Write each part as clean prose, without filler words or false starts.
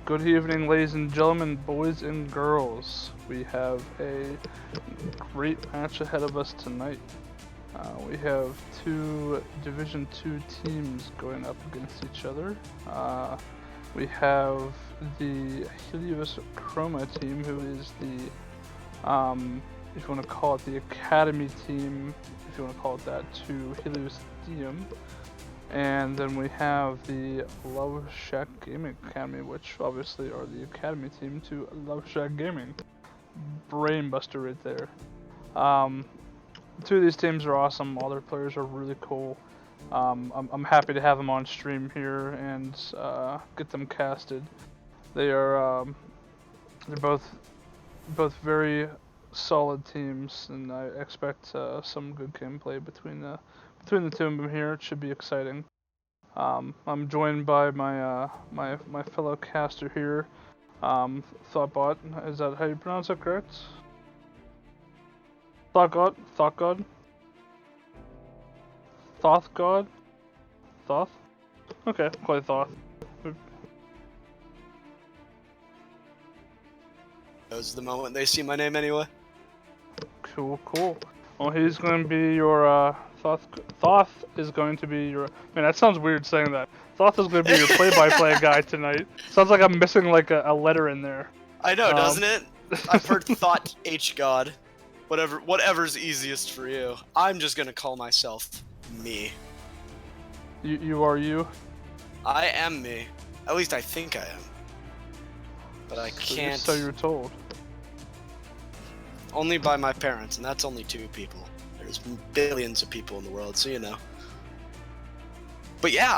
Good evening, ladies and gentlemen, boys and girls. We have a great match ahead of us tonight. We have two Division 2 teams going up against each other. We have the Helios Chroma team, who is the, if you want to call it the Academy team, if you want to call it that, to Helios Diem. And then we have the Love Shack Gaming Academy, which obviously are the Academy team to Love Shack Gaming. Brainbuster right there. Two of these teams are awesome. All their players are really cool. I'm happy to have them on stream here and get them casted. They are they're both very solid teams, and I expect some good gameplay between the two of them here. It should be exciting. I'm joined by my fellow caster here, Thoughtbot. Is that how you pronounce it, correct? Thoughtgod? Thoughtgod? Thothgod? Thoth? Okay, call it Thoth. That was the moment they see my name anyway. Cool. Well, he's going to be your, Thoth is going to be your... Man, that sounds weird saying that. Thoth is going to be your play-by-play guy tonight. Sounds like I'm missing, like, a letter in there. I know, doesn't it? I've heard Thought H God. Whatever's easiest for you. I'm just gonna call myself me. You are you? I am me. At least I think I am. But I can't... So you're told. Only by my parents, and that's only 2 people. There's billions of people in the world, so you know. But yeah,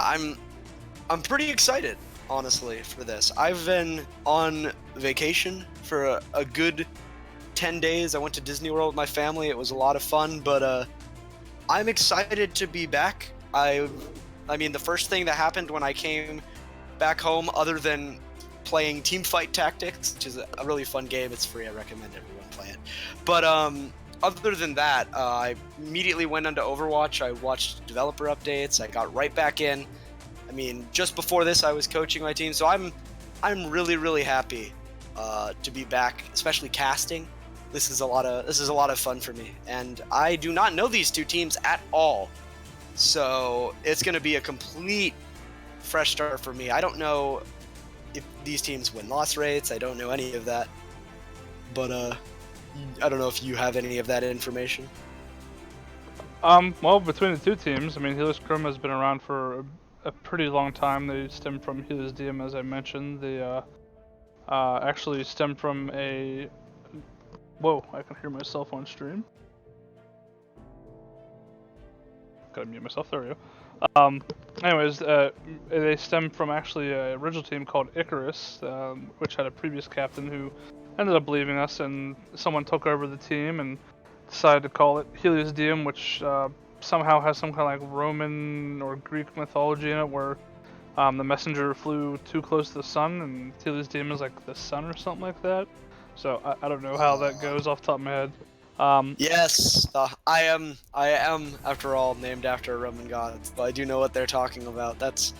I'm pretty excited, honestly, for this. I've been on vacation for a good 10 days. I went to Disney World with my family. It was a lot of fun, but I'm excited to be back. I mean, the first thing that happened when I came back home, other than playing Teamfight Tactics, which is a really fun game, it's free, I recommend everyone play it. But other than that, I immediately went into Overwatch. I watched developer updates. I got right back in. I mean, just before this, I was coaching my team, so I'm really happy to be back, especially casting. This is a lot of fun for me, and I do not know these 2 teams at all, so it's going to be a complete fresh start for me. I don't know if these teams win-loss rates. I don't know any of that, but I don't know if you have any of that information. Well, between the 2 teams, I mean, Helios Chroma has been around for a pretty long time. They stem from Helios Diem, as I mentioned. They actually stem from a... Whoa, I can hear myself on stream. Gotta mute myself, there we go. Anyways, they stem from actually an original team called Icarus, which had a previous captain who ended up leaving us, and someone took over the team and decided to call it Helios Diem, which somehow has some kind of like Roman or Greek mythology in it, where the messenger flew too close to the sun, and Helios Diem is like the sun or something like that. So I don't know how that goes off the top of my head. Yes, I am after all named after a Roman god, but I do know what they're talking about. That's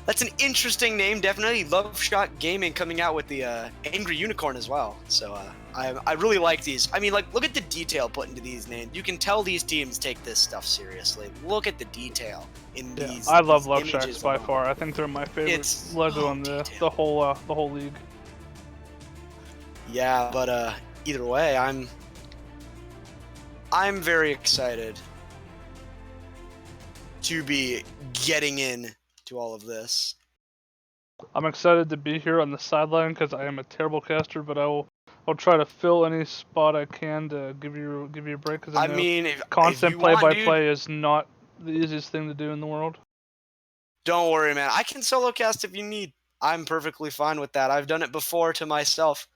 an interesting name, definitely. Love Shot Gaming coming out with the Angry Unicorn as well. So I really like these. I mean, like, look at the detail put into these names. You can tell these teams take this stuff seriously. Look at the detail in these. I love Love Shacks by far. I think they're my favorite logo in the whole league. Yeah, but either way, I'm very excited to be getting in to all of this. I'm excited to be here on the sideline because I am a terrible caster, but I'll try to fill any spot I can to give you a break. Because I mean, constant play-by-play is not the easiest thing to do in the world. Don't worry, man. I can solo cast if you need. I'm perfectly fine with that. I've done it before to myself.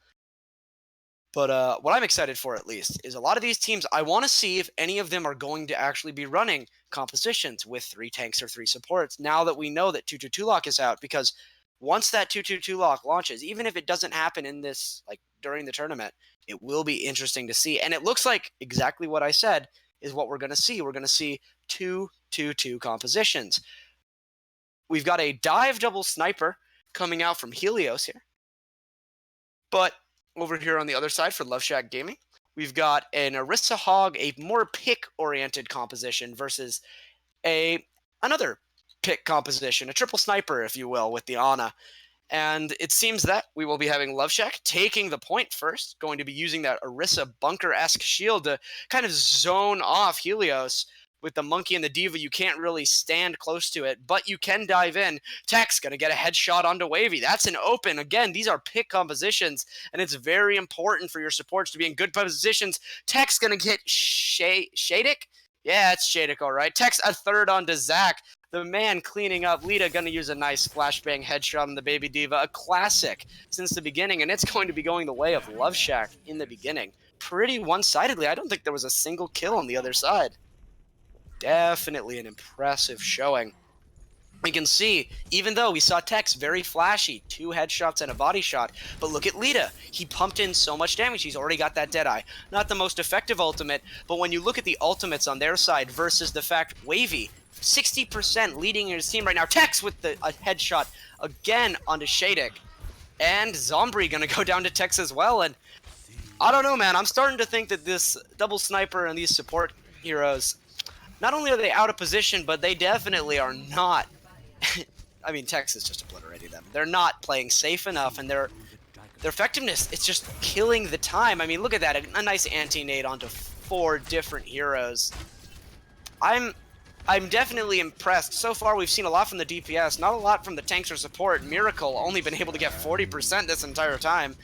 But what I'm excited for, at least, is a lot of these teams, I want to see if any of them are going to actually be running compositions with 3 tanks or 3 supports, now that we know that 222 lock is out. Because once that 222 lock launches, even if it doesn't happen in this, like, during the tournament, it will be interesting to see. And it looks like exactly what I said is what we're going to see. We're going to see 222 compositions. We've got a dive double sniper coming out from Helios here. But over here on the other side for Love Shack Gaming, we've got an Orisa Hog, a more pick-oriented composition versus another pick composition, a triple sniper, if you will, with the Ana. And it seems that we will be having Love Shack taking the point first, going to be using that Orisa bunker-esque shield to kind of zone off Helios. With the Monkey and the Diva, you can't really stand close to it, but you can dive in. Tech's going to get a headshot onto Wavy. That's an open. Again, these are pick compositions, and it's very important for your supports to be in good positions. Tech's going to get Shadek? Yeah, it's Shadek, all right. Tech's a third onto Zach. The man cleaning up. Lita going to use a nice flashbang headshot on the Baby Diva. A classic since the beginning, and it's going to be going the way of Love Shack in the beginning. Pretty one-sidedly. I don't think there was a single kill on the other side. Definitely an impressive showing. We can see, even though we saw Tex very flashy, 2 headshots and a body shot, but look at Lita. He pumped in so much damage. He's already got that Deadeye. Not the most effective ultimate, but when you look at the ultimates on their side versus the fact Wavy, 60% leading his team right now. Tex with a headshot again onto Shadek. And Zombie gonna go down to Tex as well. And I don't know, man. I'm starting to think that this double sniper and these support heroes, not only are they out of position, but they definitely are not. I mean, Tex is just obliterating them. They're not playing safe enough, and their effectiveness, it's just killing the time. I mean, look at that. A nice anti-nade onto 4 different heroes. I'm definitely impressed. So far, we've seen a lot from the DPS, not a lot from the tanks or support. Miracle only been able to get 40% this entire time.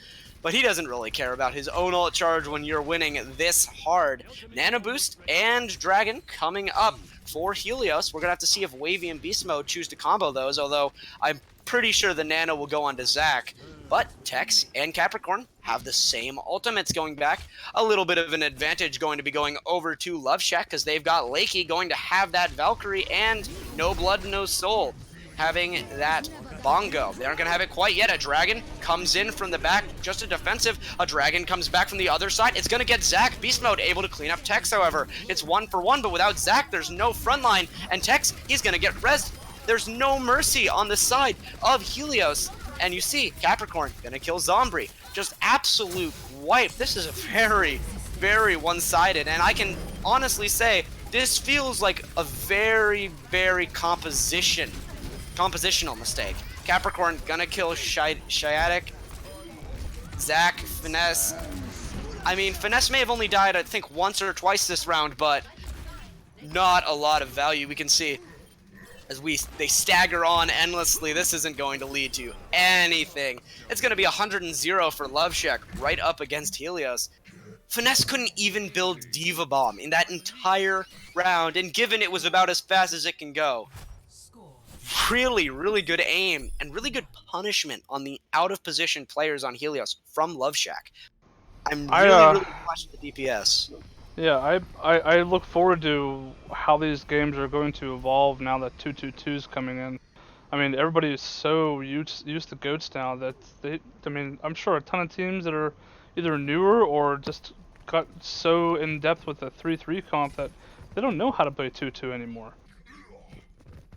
But he doesn't really care about his own ult charge when you're winning this hard. Nano Boost and Dragon coming up for Helios. We're going to have to see if Wavy and Beast Mode choose to combo those, although I'm pretty sure the Nano will go on to Zac. But Tex and Capricorn have the same ultimates going back. A little bit of an advantage going to be going over to Love Shack because they've got Lakey going to have that Valkyrie and No Blood, No Soul having that Bongo. They aren't going to have it quite yet. A Dragon comes in from the back, just a defensive. A Dragon comes back from the other side. It's going to get Zac. Beast Mode able to clean up Tex, however. It's 1-for-1, but without Zac, there's no front line. And Tex, he's going to get rezzed. There's no mercy on the side of Helios. And you see, Capricorn going to kill Zombie. Just absolute wipe. This is a very, very one-sided. And I can honestly say, this feels like a very, very compositional mistake. Capricorn gonna kill Shiatic. Zac, Finesse. I mean, Finesse may have only died, I think, once or twice this round, but not a lot of value. We can see as they stagger on endlessly. This isn't going to lead to anything. It's gonna be 100-0 for Love Shack right up against Helios. Finesse couldn't even build Diva Bomb in that entire round, and given it was about as fast as it can go, really, really good aim and really good punishment on the out-of-position players on Helios from Love Shack. I'm really watching the DPS. Yeah, I look forward to how these games are going to evolve now that 222 is coming in. I mean, everybody is so used to GOATs now that I mean, I'm sure a ton of teams that are either newer or just got so in depth with the 3-3 comp that they don't know how to play 2-2 anymore.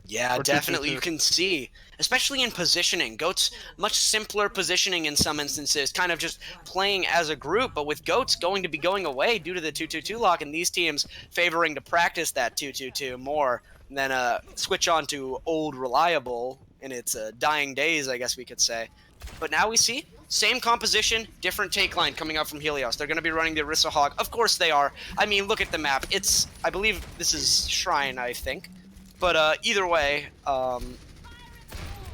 Yeah, definitely. You can see, especially in positioning. GOAT's much simpler positioning in some instances, kind of just playing as a group, but with GOAT's going to be going away due to the 2-2-2 lock, and these teams favoring to practice that 2-2-2 more than switch on to old reliable in its dying days, I guess we could say. But now we see same composition, different take line coming out from Helios. They're going to be running the Orisa Hog. Of course they are. I mean, look at the map. I believe this is Shrine, I think. But either way,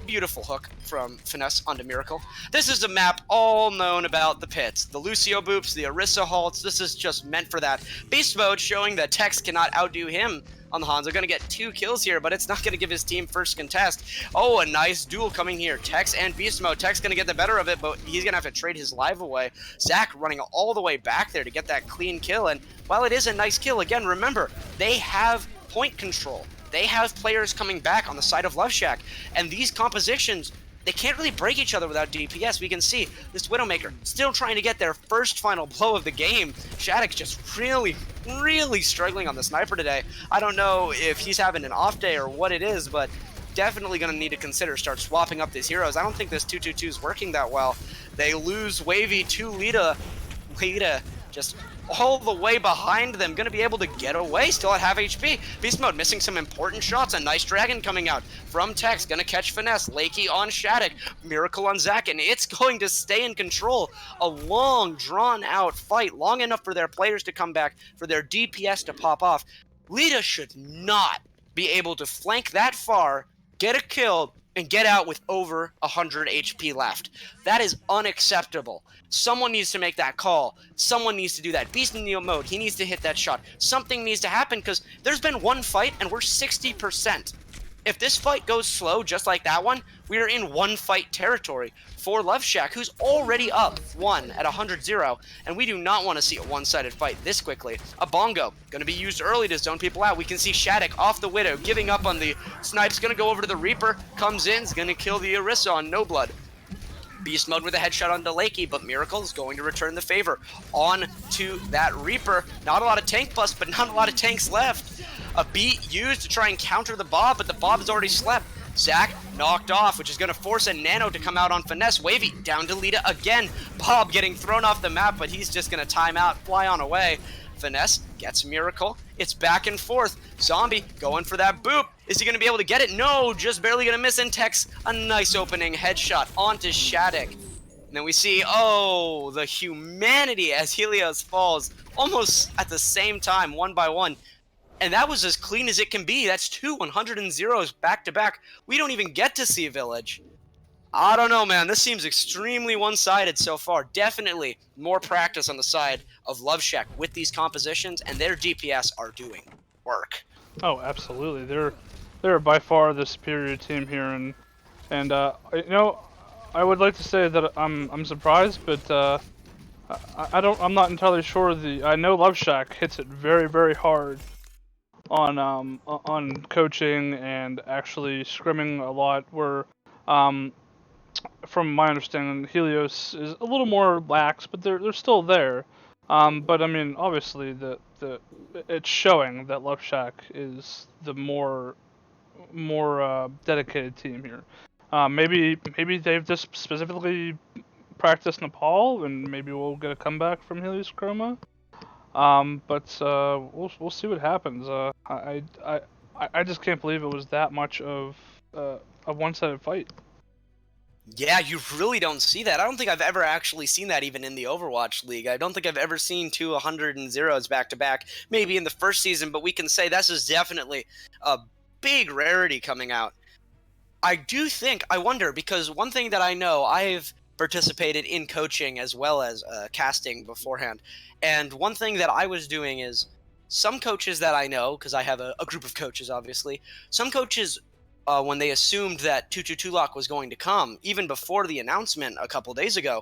beautiful hook from Finesse onto Miracle. This is a map all known about the pits. The Lucio boops, the Orisa halts, this is just meant for that. Beast Mode showing that Tex cannot outdo him on the Hanzo. Going to get 2 kills here, but it's not going to give his team first contest. Oh, a nice duel coming here. Tex and Beast Mode. Tex going to get the better of it, but he's going to have to trade his life away. Zac running all the way back there to get that clean kill, and while it is a nice kill, again, remember, they have point control. They have players coming back on the side of Love Shack, and these compositions, they can't really break each other without DPS. We can see this Widowmaker still trying to get their first final blow of the game. Shadek's just really, really struggling on the sniper today. I don't know if he's having an off day or what it is, but definitely going to need to consider start swapping up these heroes. I don't think this 2-2-2 is working that well. They lose Wavy to Lita. Lita just all the way behind them, gonna be able to get away, still at half HP. Beast Mode missing some important shots. A nice Dragon coming out from Tex, gonna catch Finesse. Lakey on Shattuck, Miracle on Zack, and it's going to stay in control. A long, drawn-out fight, long enough for their players to come back, for their DPS to pop off. Lita should not be able to flank that far, get a kill, and get out with over 100 HP left. That is unacceptable. Someone needs to make that call. Someone needs to do that. Beast in Neo mode, he needs to hit that shot. Something needs to happen, because there's been one fight and we're 60%. If this fight goes slow just like that one, we are in one fight territory for Love Shack, who's already up 1 at 100-0, and we do not want to see a one-sided fight this quickly. A Bongo, going to be used early to zone people out. We can see Shattuck off the Widow, giving up on the snipes, going to go over to the Reaper, comes in, is going to kill the Orisa on No Blood. Beast Mode with a headshot on Lakey, but Miracle is going to return the favor on to that Reaper. Not a lot of tank bust, but not a lot of tanks left. A beat used to try and counter the Bob, but the Bob has already slept. Zack knocked off, which is going to force a Nano to come out on Finesse. Wavy down to Lita again. Bob getting thrown off the map, but he's just going to time out, fly on away. Finesse gets Miracle. It's back and forth. Zombie going for that boop. Is he going to be able to get it? No, just barely going to miss. Intex, a nice opening headshot onto Shattuck. And then we see, oh, the humanity as Helios falls almost at the same time, one by one. And that was as clean as it can be. That's 2 100-0s back-to-back. We don't even get to see Village. I don't know, man. This seems extremely one-sided so far. Definitely more practice on the side of Love Shack with these compositions, and their DPS are doing work. Oh, absolutely. They're by far the superior team here, and you know, I would like to say that I'm surprised, but I'm not entirely sure. I know Love Shack hits it very, very hard on coaching and actually scrimming a lot, where from my understanding, Helios is a little more lax, but they're still there. But I mean, obviously, it's showing that Love Shack is the more dedicated team here. Maybe they've just specifically practiced Nepal, and maybe we'll get a comeback from Helios Chroma. But we'll see what happens. I just can't believe it was that much of a one-sided fight. Yeah, you really don't see that. I don't think I've ever actually seen that even in the Overwatch League. I don't think I've ever seen 2 100-0s back-to-back, maybe in the first season, but we can say this is definitely a big rarity coming out. I wonder, because one thing that I know, I've participated in coaching as well as casting beforehand, and one thing that I was doing is, some coaches that I know, because I have a group of coaches obviously, some coaches, when they assumed that 222 lock was going to come, even before the announcement a couple days ago,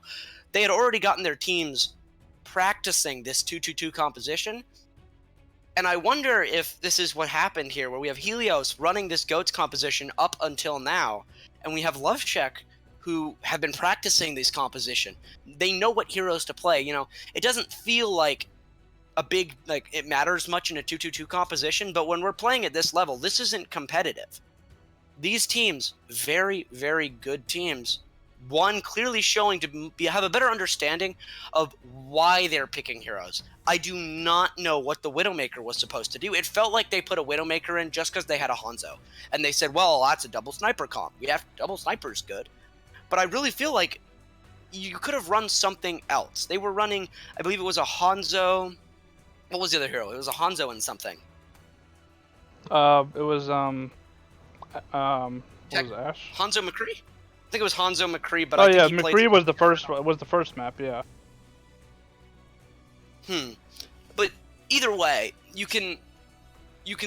they had already gotten their teams practicing this 222 composition. And I wonder if this is what happened here, where we have Helios running this GOATS composition up until now, and we have Love Shack who have been practicing this composition. They know what heroes to play. You know, it doesn't feel like it matters much in a 222 composition, but when we're playing at this level, this isn't competitive. These teams, very, very good teams. One clearly showing to have a better understanding of why they're picking heroes. I do not know what the Widowmaker was supposed to do. It felt like they put a Widowmaker in just because they had a Hanzo. And they said, well, that's a double sniper comp. We have double snipers, good. But I really feel like you could have run something else. They were running, I believe it was a Hanzo. What was the other hero? It was a Hanzo and something. It was what was Ash? Hanzo McCree? I think it was Hanzo McCree, but I think McCree was the first map, yeah. But either way, you can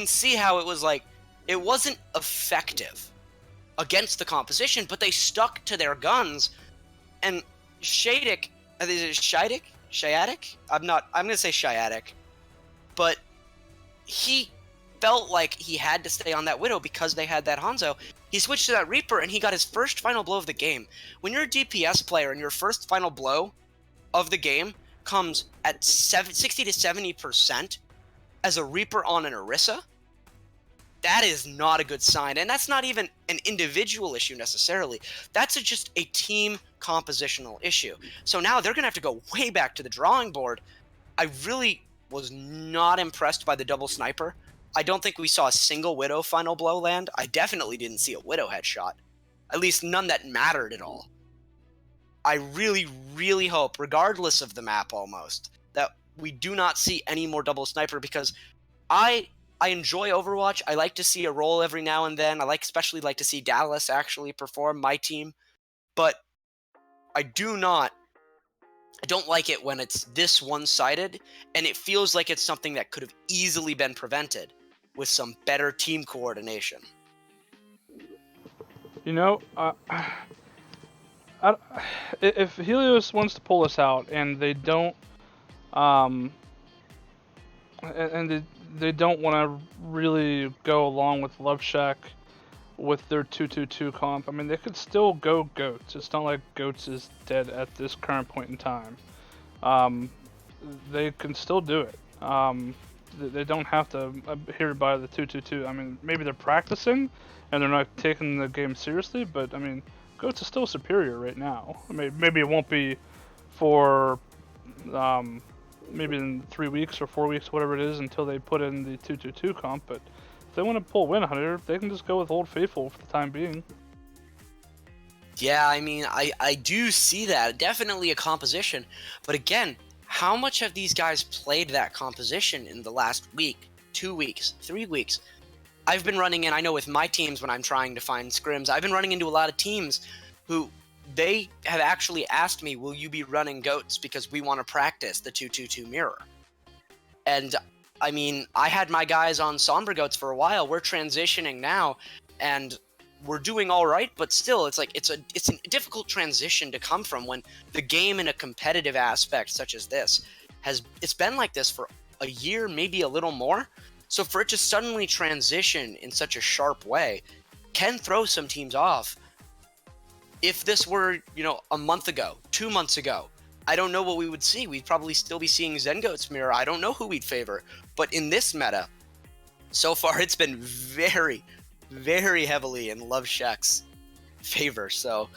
see how it was like, it wasn't effective against the composition, but they stuck to their guns. And Shattuck, is it Shattuck? I'm gonna say Shattuck, but he felt like he had to stay on that Widow because they had that Hanzo. He switched to that Reaper, and he got his first final blow of the game. When you're a DPS player and your first final blow of the game comes at 60 to 70% as a Reaper on an Orisa, that is not a good sign. And that's not even an individual issue necessarily. That's just a team compositional issue. So now they're going to have to go way back to the drawing board. I really was not impressed by the double sniper. I don't think we saw a single Widow final blow land. I definitely didn't see a Widow headshot. At least none that mattered at all. I really, really hope, regardless of the map almost, that we do not see any more double sniper, because I enjoy Overwatch. I like to see a roll every now and then. I especially like to see Dallas actually perform, my team. But I don't like it when it's this one-sided, and it feels like it's something that could have easily been prevented with some better team coordination. You know, if Helios wants to pull us out and they don't, and they don't want to really go along with Love Shack with their 2-2-2 comp, I mean, they could still go Goats. It's not like Goats is dead at this current point in time. They can still do it. They don't have to adhere by the 2-2-2. I mean, maybe they're practicing and they're not taking the game seriously, but I mean, Goats is still superior right now. I mean, maybe it won't be for maybe in 3 weeks or 4 weeks, whatever it is, until they put in the 2-2-2 comp, but if they want to pull Win Hunter, they can just go with Old Faithful for the time being. Yeah, I mean, I do see that. Definitely a composition. But again, how much have these guys played that composition in the last week, 2 weeks, 3 weeks? I've been running in, I know with my teams when I'm trying to find scrims, I've been running into a lot of teams who they have actually asked me, will you be running Goats because we want to practice the 2-2-2 mirror? And I mean, I had my guys on Sombra Goats for a while. We're transitioning now, and we're doing all right, but still, it's a difficult transition to come from when the game in a competitive aspect such as this it's been like this for a year, maybe a little more. So for it to suddenly transition in such a sharp way can throw some teams off. If this were, a month ago, 2 months ago, I don't know what we would see. We'd probably still be seeing Zengoat's mirror. I don't know who we'd favor. But in this meta, so far it's been very, very heavily in Love Shack's favor. So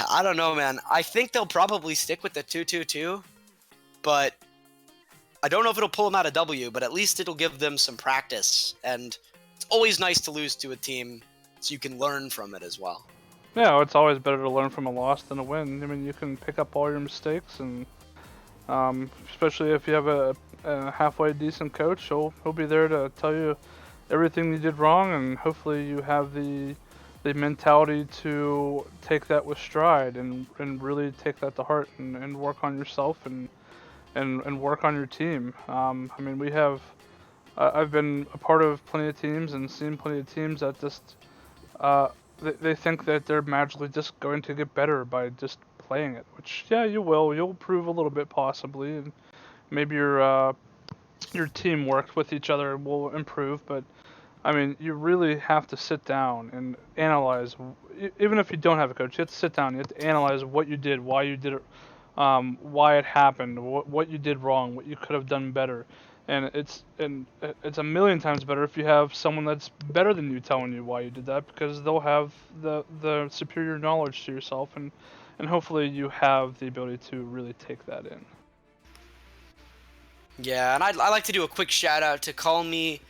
I don't know, man. I think they'll probably stick with the 2-2-2, but I don't know if it'll pull them out of W, but at least it'll give them some practice. And it's always nice to lose to a team so you can learn from it as well. Yeah, it's always better to learn from a loss than a win. I mean, you can pick up all your mistakes, and especially if you have a halfway decent coach, he'll be there to tell you everything you did wrong, and hopefully you have the mentality to take that with stride and really take that to heart and work on yourself and work on your team. I mean, I've been a part of plenty of teams and seen plenty of teams that just they think that they're magically just going to get better by just playing it, which, yeah, you will. You'll improve a little bit possibly, and maybe your teamwork with each other will improve, but I mean, you really have to sit down and analyze. Even if you don't have a coach, you have to sit down. You have to analyze what you did, why you did it, why it happened, what you did wrong, what you could have done better. And it's a million times better if you have someone that's better than you telling you why you did that, because they'll have the superior knowledge to yourself, and hopefully you have the ability to really take that in. Yeah, and I like to do a quick shout out to Call Me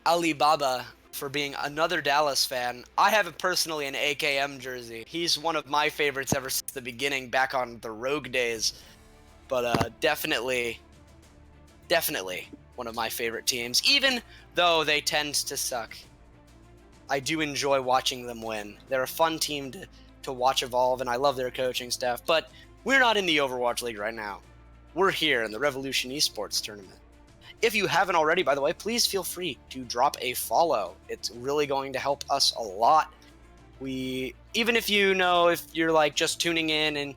Alibaba for being another Dallas fan. I have personally an AKM jersey. He's one of my favorites ever since the beginning, back on the Rogue days. But definitely one of my favorite teams, even though they tend to suck. I do enjoy watching them win. They're a fun team to watch evolve, and I love their coaching staff. But we're not in the Overwatch League right now. We're here in the Revolution eSports tournament. If you haven't already, by the way, please feel free to drop a follow. It's really going to help us a lot. Even if if you're like just tuning in and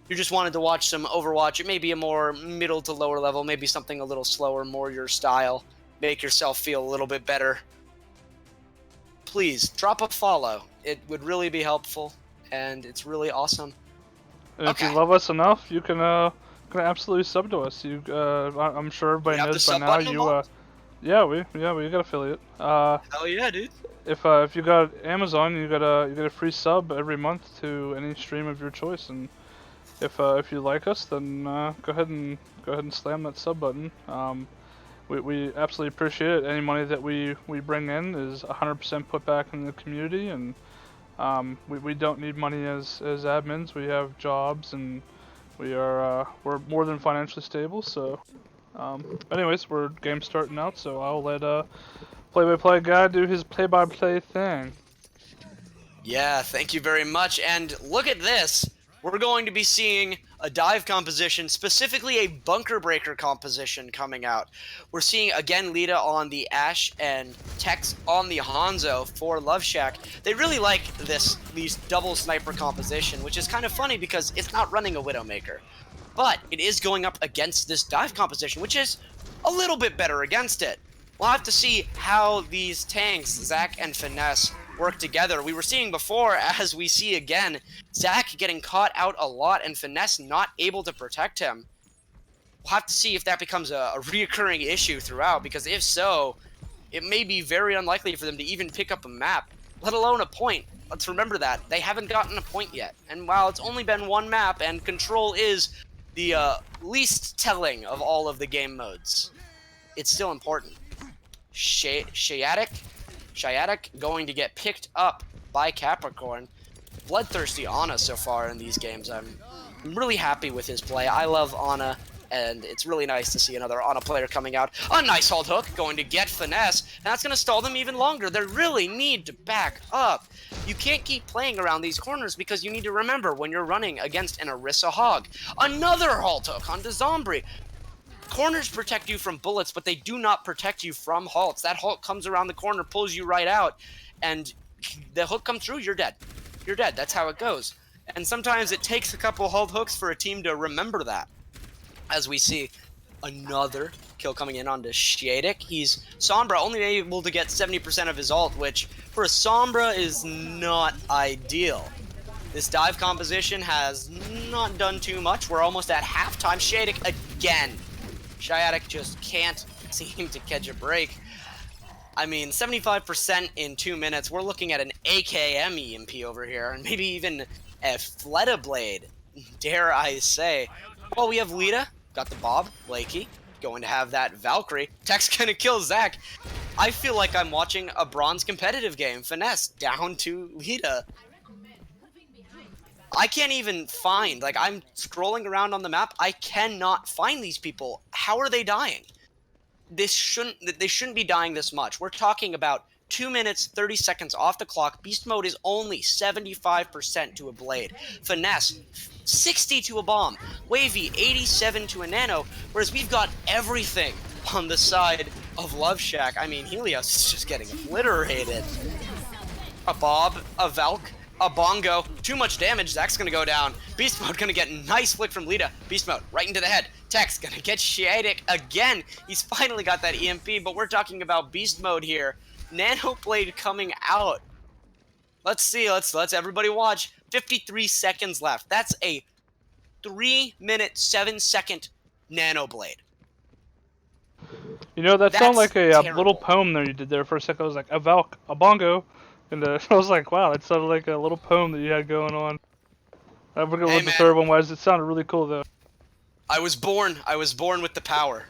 you just wanted to watch some Overwatch, it may be a more middle to lower level, maybe something a little slower, more your style, make yourself feel a little bit better. Please drop a follow. It would really be helpful, and it's really awesome. And if you love us enough, you can absolutely sub to us. I'm sure everybody knows by now. Yeah, we got affiliate. Hell yeah, dude. If you got Amazon, you get a free sub every month to any stream of your choice, and if you like us, then go ahead and slam that sub button. We absolutely appreciate it. Any money that we bring in is 100% put back in the community, and we don't need money as admins. We have jobs, and we're more than financially stable. So, anyways, we're game starting out, so I'll let play-by-play guy do his play-by-play thing. Yeah, thank you very much. And look at this. We're going to be seeing a dive composition, specifically a bunker breaker composition coming out. We're seeing, again, Lita on the Ashe and Tex on the Hanzo for Love Shack. They really like these double sniper composition, which is kind of funny because it's not running a Widowmaker. But it is going up against this dive composition, which is a little bit better against it. We'll have to see how these tanks, Zach and Finesse, work together. We were seeing before, as we see again, Zach getting caught out a lot and Finesse not able to protect him. We'll have to see if that becomes a reoccurring issue throughout, because if so, it may be very unlikely for them to even pick up a map, let alone a point. Let's remember that. They haven't gotten a point yet. And while it's only been one map, and Control is the least telling of all of the game modes, it's still important. Shiatic going to get picked up by Capricorn. Bloodthirsty Ana so far in these games. I'm really happy with his play. I love Ana, and it's really nice to see another Ana player coming out. A nice hold hook going to get Finesse, and that's going to stall them even longer. They really need to back up. You can't keep playing around these corners because you need to remember when you're running against an Orisa Hog. Another halt hook onto Zombie. Corners protect you from bullets, but they do not protect you from halts. That halt comes around the corner, pulls you right out, and the hook comes through, you're dead. You're dead. That's how it goes. And sometimes it takes a couple halt hooks for a team to remember that. As we see another kill coming in onto Shiatic. He's Sombra only able to get 70% of his ult, which for a Sombra is not ideal. This dive composition has not done too much. We're almost at halftime. Shiatic again. Shiatic just can't seem to catch a break. I mean, 75% in 2 minutes. We're looking at an AKM EMP over here, and maybe even a Fleta Blade, dare I say. Well, we have Lita, got the Bob, Lakey, going to have that Valkyrie. Tech's gonna kill Zach. I feel like I'm watching a bronze competitive game. Finesse down to Lita. I can't even find, like, I'm scrolling around on the map, I cannot find these people. How are they dying? They shouldn't be dying this much. We're talking about 2 minutes, 30 seconds off the clock. Beast mode is only 75% to a blade. Finesse, 60 to a bomb. Wavy, 87 to a nano, whereas we've got everything on the side of Love Shack. I mean, Helios is just getting obliterated. A Bob, a Valk, a Bongo, too much damage. Zach's gonna go down. Beast mode gonna get a nice flick from Lita. Beast mode right into the head. Tech's gonna get Shiatic again. He's finally got that EMP, but we're talking about beast mode here. Nano Blade coming out. Let's see. Let's everybody watch. 53 seconds left. That's a 3-minute 7-second Nano Blade. You know, that sounded like a terrible. little poem there you did there for a second. I was like, a Valk, a Bongo. And I was like, wow, that sounded like a little poem that you had going on. I forget what the third one was. It sounded really cool, though. I was born with the power.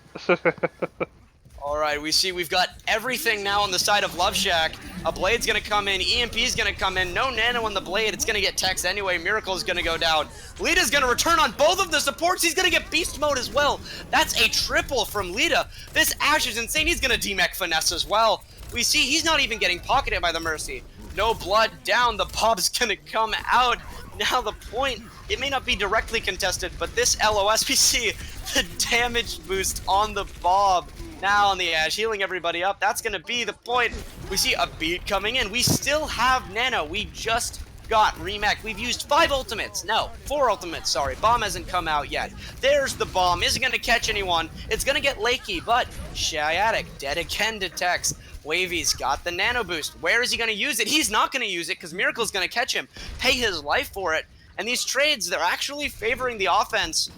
Alright, we've got everything now on the side of Love Shack. A Blade's gonna come in, EMP's gonna come in, no nano on the Blade, it's gonna get Tex anyway, Miracle's gonna go down. Lita's gonna return on both of the supports, he's gonna get Beast Mode as well. That's a triple from Lita. This Ashe is insane, he's gonna demech Finesse as well. We see he's not even getting pocketed by the Mercy. No blood down, the Bob's gonna come out. Now the point, it may not be directly contested, but this LOS, we see the damage boost on the Bob. Now on the Ashe, healing everybody up. That's gonna be the point. We see a beat coming in. We still have Nano. We just got remech. We've used 5 ultimates. No, 4 ultimates, sorry. Bomb hasn't come out yet. There's the bomb. Isn't gonna catch anyone. It's gonna get Lakey, but Shiatic dead again to Tex. Wavy's got the nano boost. Where is he going to use it? He's not going to use it because Miracle's going to catch him, pay his life for it. And these trades, they're actually favoring the offense,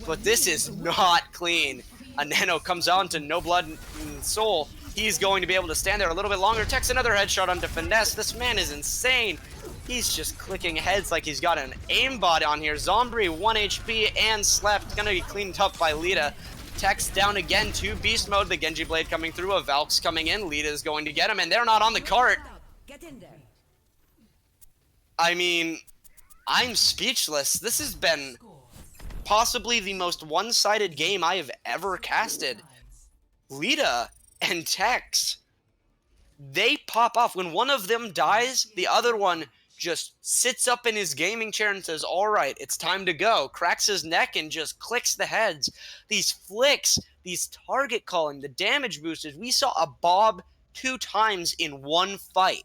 but this is not clean. A Nano comes on to No Blood Soul. He's going to be able to stand there a little bit longer. Takes another headshot onto Finesse. This man is insane. He's just clicking heads like he's got an aimbot on here. Zombie 1 HP and slept. Gonna be cleaned up by Lita. Tex down again to beast mode. The Genji Blade coming through. A Valk's coming in. Lita is going to get him, and they're not on the cart. I mean, I'm speechless. This has been possibly the most one-sided game I have ever casted. Lita and Tex, they pop off. When one of them dies, the other one just sits up in his gaming chair and says, all right, it's time to go. Cracks his neck and just clicks the heads. These flicks, these target calling, the damage boosters. We saw a Bob 2 times in one fight.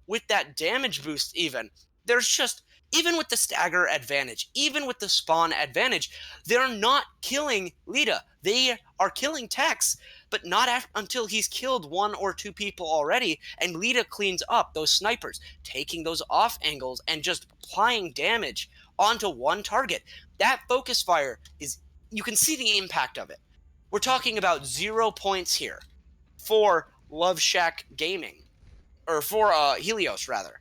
With that damage boost even, there's just, even with the stagger advantage, even with the spawn advantage, they're not killing Lita. They are killing Tex, but not until he's killed 1 or 2 people already, and Lita cleans up those snipers, taking those off angles and just applying damage onto one target. That focus fire is, you can see the impact of it. We're talking about 0 points here for Love Shack Gaming, or for Helios rather.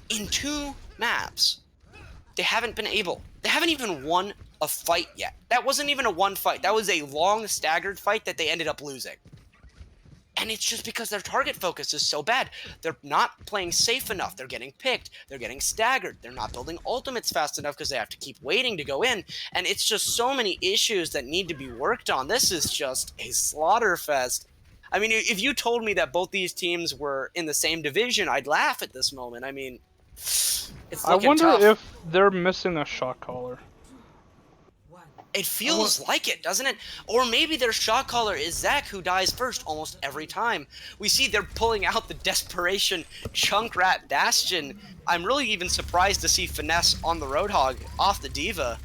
In 2 maps, they haven't even won a fight yet. That wasn't even a one fight. That was a long staggered fight that they ended up losing. And it's just because their target focus is so bad. They're not playing safe enough. They're getting picked. They're getting staggered. They're not building ultimates fast enough because they have to keep waiting to go in. And it's just so many issues that need to be worked on. This is just a slaughter fest. I mean, if you told me that both these teams were in the same division, I'd laugh at this moment. I mean, it's looking I wonder tough. if they're missing a shot caller. It feels like it, doesn't it? Or maybe their shot caller is Zach, who dies first almost every time. We see they're pulling out the Desperation Chunkrat Bastion. I'm really even surprised to see Finesse on the Roadhog off the Diva.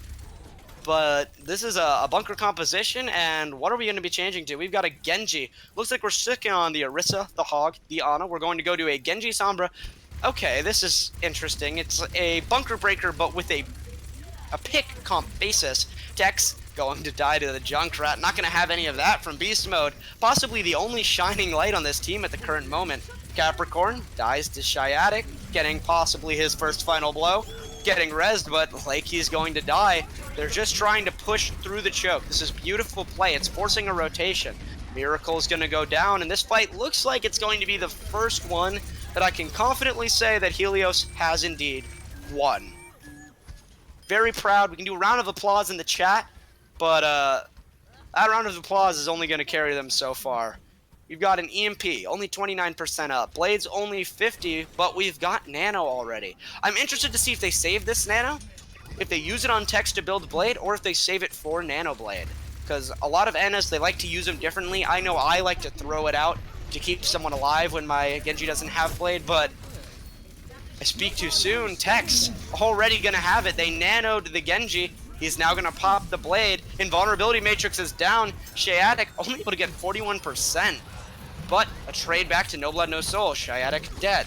But this is a bunker composition, and what are we going to be changing to? We've got a Genji. Looks like we're sticking on the Orisa, the Hog, the Ana. We're going to go to a Genji Sombra. Okay, this is interesting. It's a bunker breaker, but with a pick comp basis. Tex going to die to the Junkrat. Not going to have any of that from Beast Mode. Possibly the only shining light on this team at the current moment. Capricorn dies to Shiatic, getting possibly his first final blow. Getting rezzed, but Lakey's going to die. They're just trying to push through the choke. This is beautiful play. It's forcing a rotation. Miracle's going to go down, and this fight looks like it's going to be the first one that I can confidently say that Helios has indeed won. Very proud. We can do a round of applause in the chat, but that round of applause is only going to carry them so far. We've got an EMP, only 29% up. Blade's only 50, but we've got Nano already. I'm interested to see if they save this Nano, if they use it on Tex to build Blade, or if they save it for Nano Blade. Because a lot of Enas, they like to use them differently. I know I like to throw it out to keep someone alive when my Genji doesn't have Blade, but I speak too soon. Tex already gonna have it. They nanoed the Genji. He's now gonna pop the Blade. Invulnerability Matrix is down. Shiatic only able to get 41%. But a trade back to No Blood, No Soul. Shiatic dead.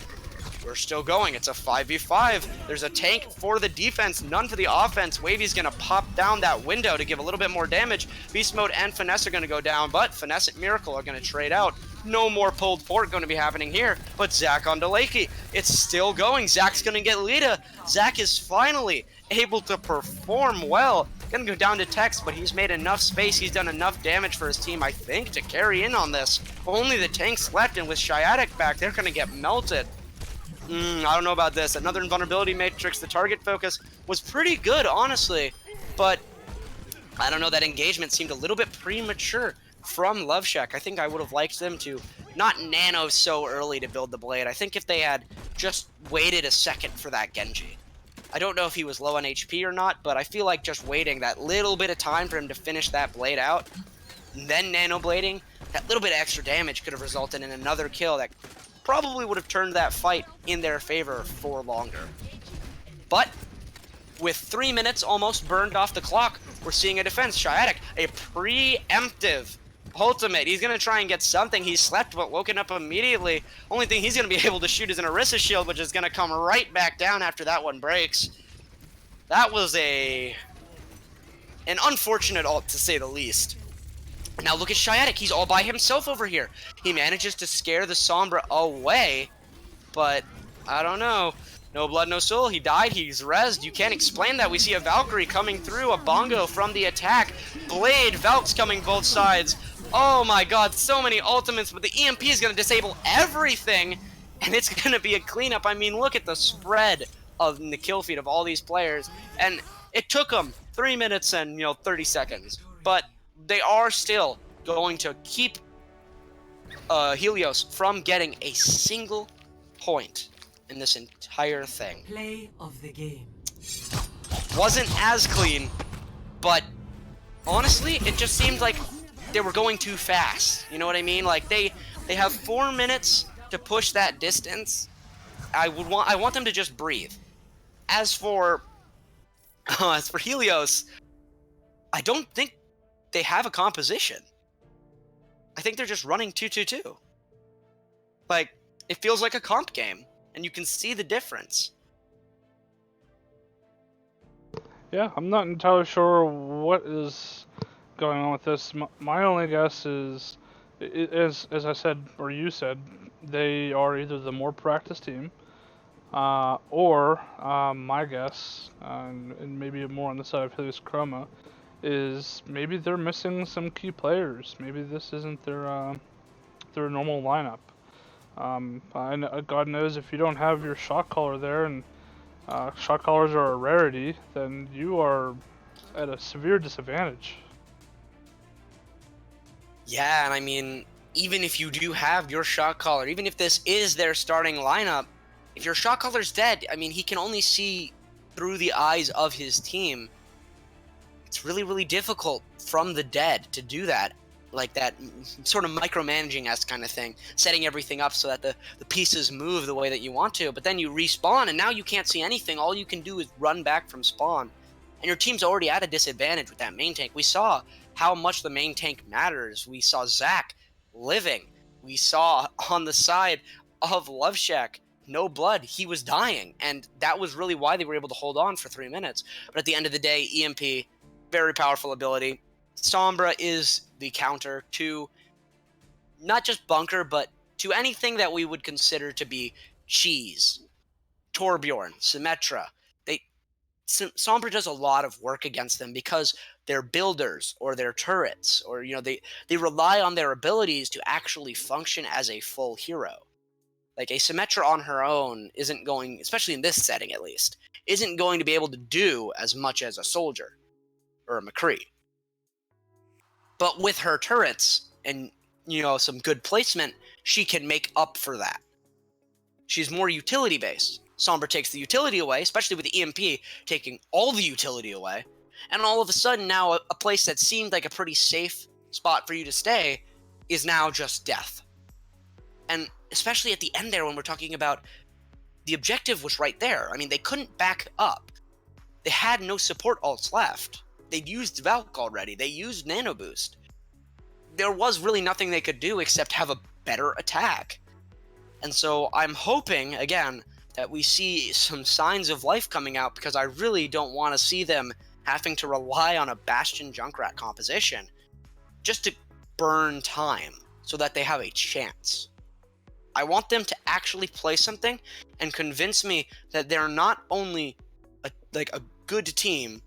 We're still going. It's a 5v5. There's a tank for the defense, none for the offense. Wavy's gonna pop down that window to give a little bit more damage. Beast Mode and Finesse are gonna go down, but Finesse and Miracle are gonna trade out. No more pulled port going to be happening here, but Zach on Delakey. It's still going. Zach's going to get Lita. Zach is finally able to perform well. Going to go down to Tex, but he's made enough space. He's done enough damage for his team, I think, to carry in on this. Only the tanks left, and with Shiatic back, they're going to get melted. I don't know about this. Another invulnerability matrix. The target focus was pretty good, honestly, but I don't know. That engagement seemed a little bit premature from Love Shack. I think I would have liked them to not nano so early to build the Blade. I think if they had just waited a second for that Genji. I don't know if he was low on HP or not, but I feel like just waiting that little bit of time for him to finish that Blade out, and then nano blading, that little bit of extra damage could have resulted in another kill that probably would have turned that fight in their favor for longer. But with 3 minutes almost burned off the clock, we're seeing a defense. Shiatic, a preemptive ultimate. He's going to try and get something. He slept but woken up immediately. Only thing he's going to be able to shoot is an Orisa shield, which is going to come right back down after that one breaks. That was a An unfortunate ult, to say the least. Now look at Shiatic, he's all by himself over here. He manages to scare the Sombra away, but I don't know. No blood, no soul. He died, he's rezzed. You can't explain that. We see a Valkyrie coming through, a Bongo from the attack. Blade, Valk's coming both sides. Oh my god, so many ultimates, but the EMP is going to disable everything, and it's going to be a cleanup. I mean, look at the spread of the kill feed of all these players, and it took them 3 minutes and 30 seconds, but they are still going to keep Helios from getting a single point in this entire thing. Play of the game. Wasn't as clean, but honestly, it just seemed like they were going too fast. You know what I mean? Like they have 4 minutes to push that distance. I want them to just breathe. As for Helios, I don't think they have a composition. I think they're just running 2-2-2. Like, it feels like a comp game, and you can see the difference. Yeah, I'm not entirely sure what is going on with this. My only guess is, as I said, or you said, they are either the more practiced team, or my guess, and maybe more on the side of Helios Chroma, is maybe they're missing some key players. Maybe this isn't their normal lineup. God knows if you don't have your shot caller there, and shot callers are a rarity, then you are at a severe disadvantage. Yeah, and I mean, even if you do have your shot caller, even if this is their starting lineup, if your shot caller's dead, I mean, he can only see through the eyes of his team. It's really, really difficult from the dead to do that. Like that sort of micromanaging-esque kind of thing, setting everything up so that the pieces move the way that you want to, but then you respawn and now you can't see anything. All you can do is run back from spawn, and your team's already at a disadvantage with that main tank. We saw how much the main tank matters. We saw Zach living. We saw on the side of Love Shack, no blood, he was dying, and that was really why they were able to hold on for 3 minutes. But at the end of the day, EMP, very powerful ability. Sombra is the counter to not just Bunker, but to anything that we would consider to be cheese. Torbjorn, Symmetra. Sombra does a lot of work against them because they're builders or they're turrets, or they rely on their abilities to actually function as a full hero. Like a Symmetra on her own isn't going, especially in this setting at least, isn't going to be able to do as much as a soldier or a McCree. But with her turrets and, some good placement, she can make up for that. She's more utility-based. Sombra takes the utility away, especially with the EMP taking all the utility away, and all of a sudden now a place that seemed like a pretty safe spot for you to stay is now just death. And especially at the end there when we're talking about the objective was right there. I mean, they couldn't back up. They had no support ults left. They'd used Valk already. They used Nano Boost. There was really nothing they could do except have a better attack. And so I'm hoping, again, that we see some signs of life coming out, because I really don't want to see them having to rely on a Bastion Junkrat composition just to burn time so that they have a chance. I want them to actually play something and convince me that they're not only a good team,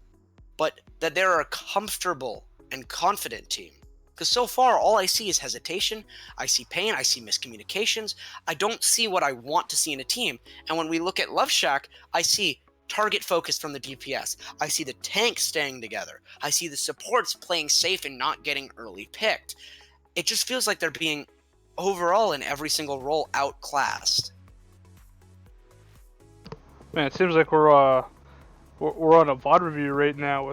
but that they're a comfortable and confident team. Because so far, all I see is hesitation, I see pain, I see miscommunications, I don't see what I want to see in a team. And when we look at Love Shack, I see target focus from the DPS, I see the tanks staying together, I see the supports playing safe and not getting early picked. It just feels like they're being, overall in every single role, outclassed. Man, it seems like we're on a VOD review right now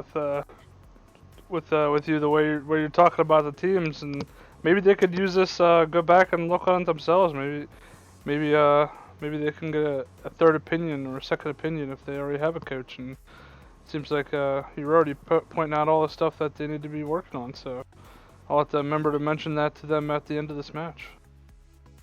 with you, the way you're talking about the teams, and maybe they could use this, go back and look on it themselves. Maybe they can get a third opinion or a second opinion if they already have a coach. And it seems like you're already pointing out all the stuff that they need to be working on. So I'll have to remember to mention that to them at the end of this match.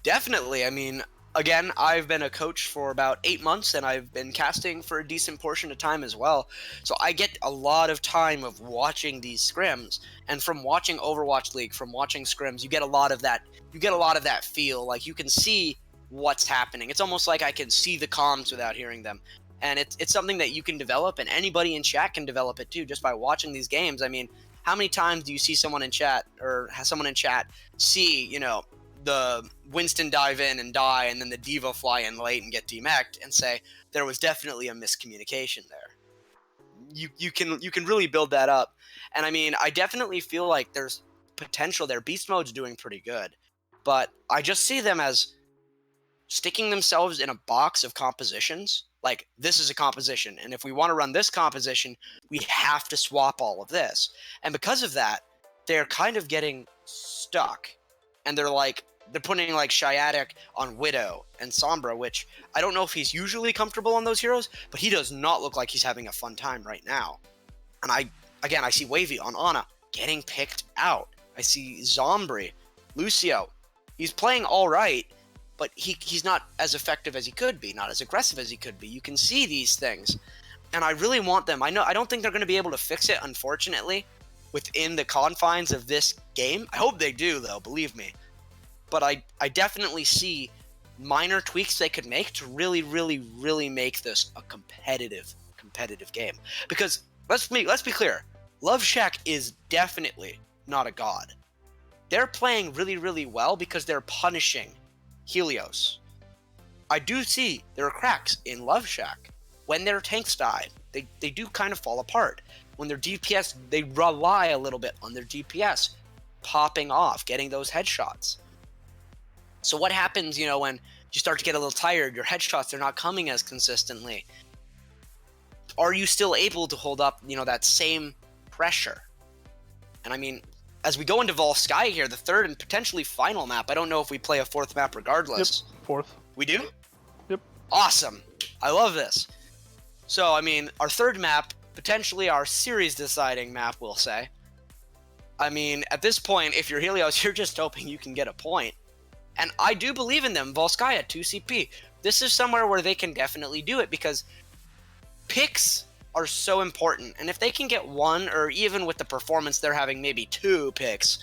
Definitely. I mean, again, I've been a coach for about 8 months, and I've been casting for a decent portion of time as well. So I get a lot of time of watching these scrims, and from watching Overwatch League, from watching scrims, you get a lot of that. You get a lot of that feel. Like, you can see what's happening. It's almost like I can see the comms without hearing them. And it's something that you can develop, and anybody in chat can develop it too, just by watching these games. I mean, how many times do you see someone in chat, or has someone in chat see, you know, the Winston dive in and die, and then the Diva fly in late and get demeched, and say there was definitely a miscommunication there? You can really build that up. And I mean, I definitely feel like there's potential there. Beast Mode's doing pretty good, but I just see them as sticking themselves in a box of compositions. Like, this is a composition, and if we want to run this composition, we have to swap all of this. And because of that, they're kind of getting stuck. And they're putting like Shiatic on Widow and Sombra, which I don't know if he's usually comfortable on those heroes, but he does not look like he's having a fun time right now. And I see Wavy on Ana getting picked out. I see Zombri, Lucio. He's playing all right, but he's not as effective as he could be, not as aggressive as he could be. You can see these things, and I really want them. I don't think they're going to be able to fix it, unfortunately, within the confines of this game. I hope they do, though, believe me. But I definitely see minor tweaks they could make to really, really, really make this a competitive game. Because let's be clear, Love Shack is definitely not a god. They're playing really, really well because they're punishing Helios. I do see there are cracks in Love Shack. When their tanks die, they do kind of fall apart. When their DPS, they rely a little bit on their DPS popping off, getting those headshots. So what happens, you know, when you start to get a little tired, your headshots, they're not coming as consistently. Are you still able to hold up, you know, that same pressure? And I mean, as we go into Volsky here, the third and potentially final map, I don't know if we play a fourth map regardless. Yep, fourth. We do? Yep. Awesome. I love this. So, I mean, our third map, potentially our series-deciding map, we'll say. I mean, at this point, if you're Helios, you're just hoping you can get a point. And I do believe in them. Volskaya, 2 CP. This is somewhere where they can definitely do it, because picks are so important. And if they can get one, or even with the performance they're having, maybe 2 picks,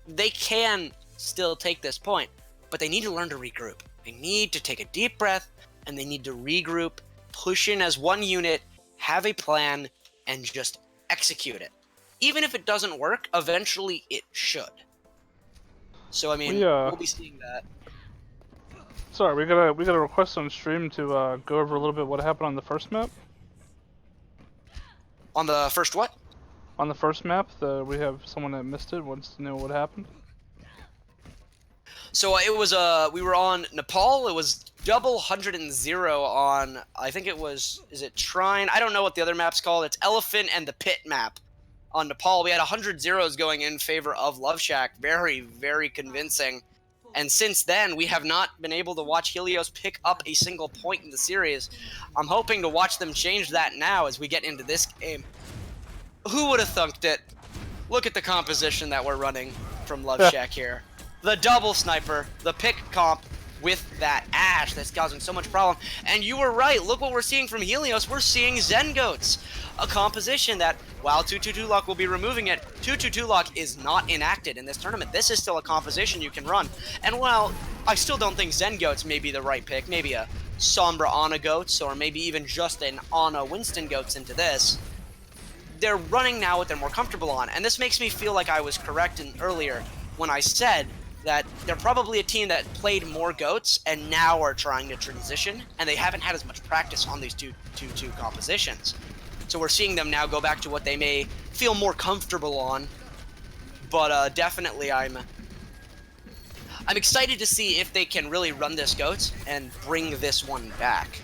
they can still take this point. But they need to learn to regroup. They need to take a deep breath, and they need to regroup, push in as one unit, have a plan, and just execute it. Even if it doesn't work, eventually it should. So, I mean, we'll be seeing that. Sorry, we got a request on stream to go over a little bit what happened on the first map. On the first what? On the first map, we have someone that missed it, wants to know what happened. So it was we were on Nepal. It was double 100 and 0 on, I think it was, is it Shrine? I don't know what the other map's called. It's Elephant and the Pit map. On Nepal, we had 100 zeros going in favor of Love Shack. Very, very convincing. And since then, we have not been able to watch Helios pick up a single point in the series. I'm hoping to watch them change that now as we get into this game. Who would have thunked it? Look at the composition that we're running from Love Shack here. The double sniper, the pick comp with that Ash that's causing so much problem. And you were right, look what we're seeing from Helios. We're seeing Zen Goats, a composition that, while 222 Lock will be removing it, 222 Lock is not enacted in this tournament. This is still a composition you can run. And while I still don't think Zen Goats may be the right pick, maybe a Sombra Ana Goats, or maybe even just an Ana Winston Goats into this, they're running now what they're more comfortable on. And this makes me feel like I was correct earlier when I said that they're probably a team that played more goats and now are trying to transition, and they haven't had as much practice on these 2-2 compositions. So we're seeing them now go back to what they may feel more comfortable on. But definitely I'm excited to see if they can really run this goats and bring this one back.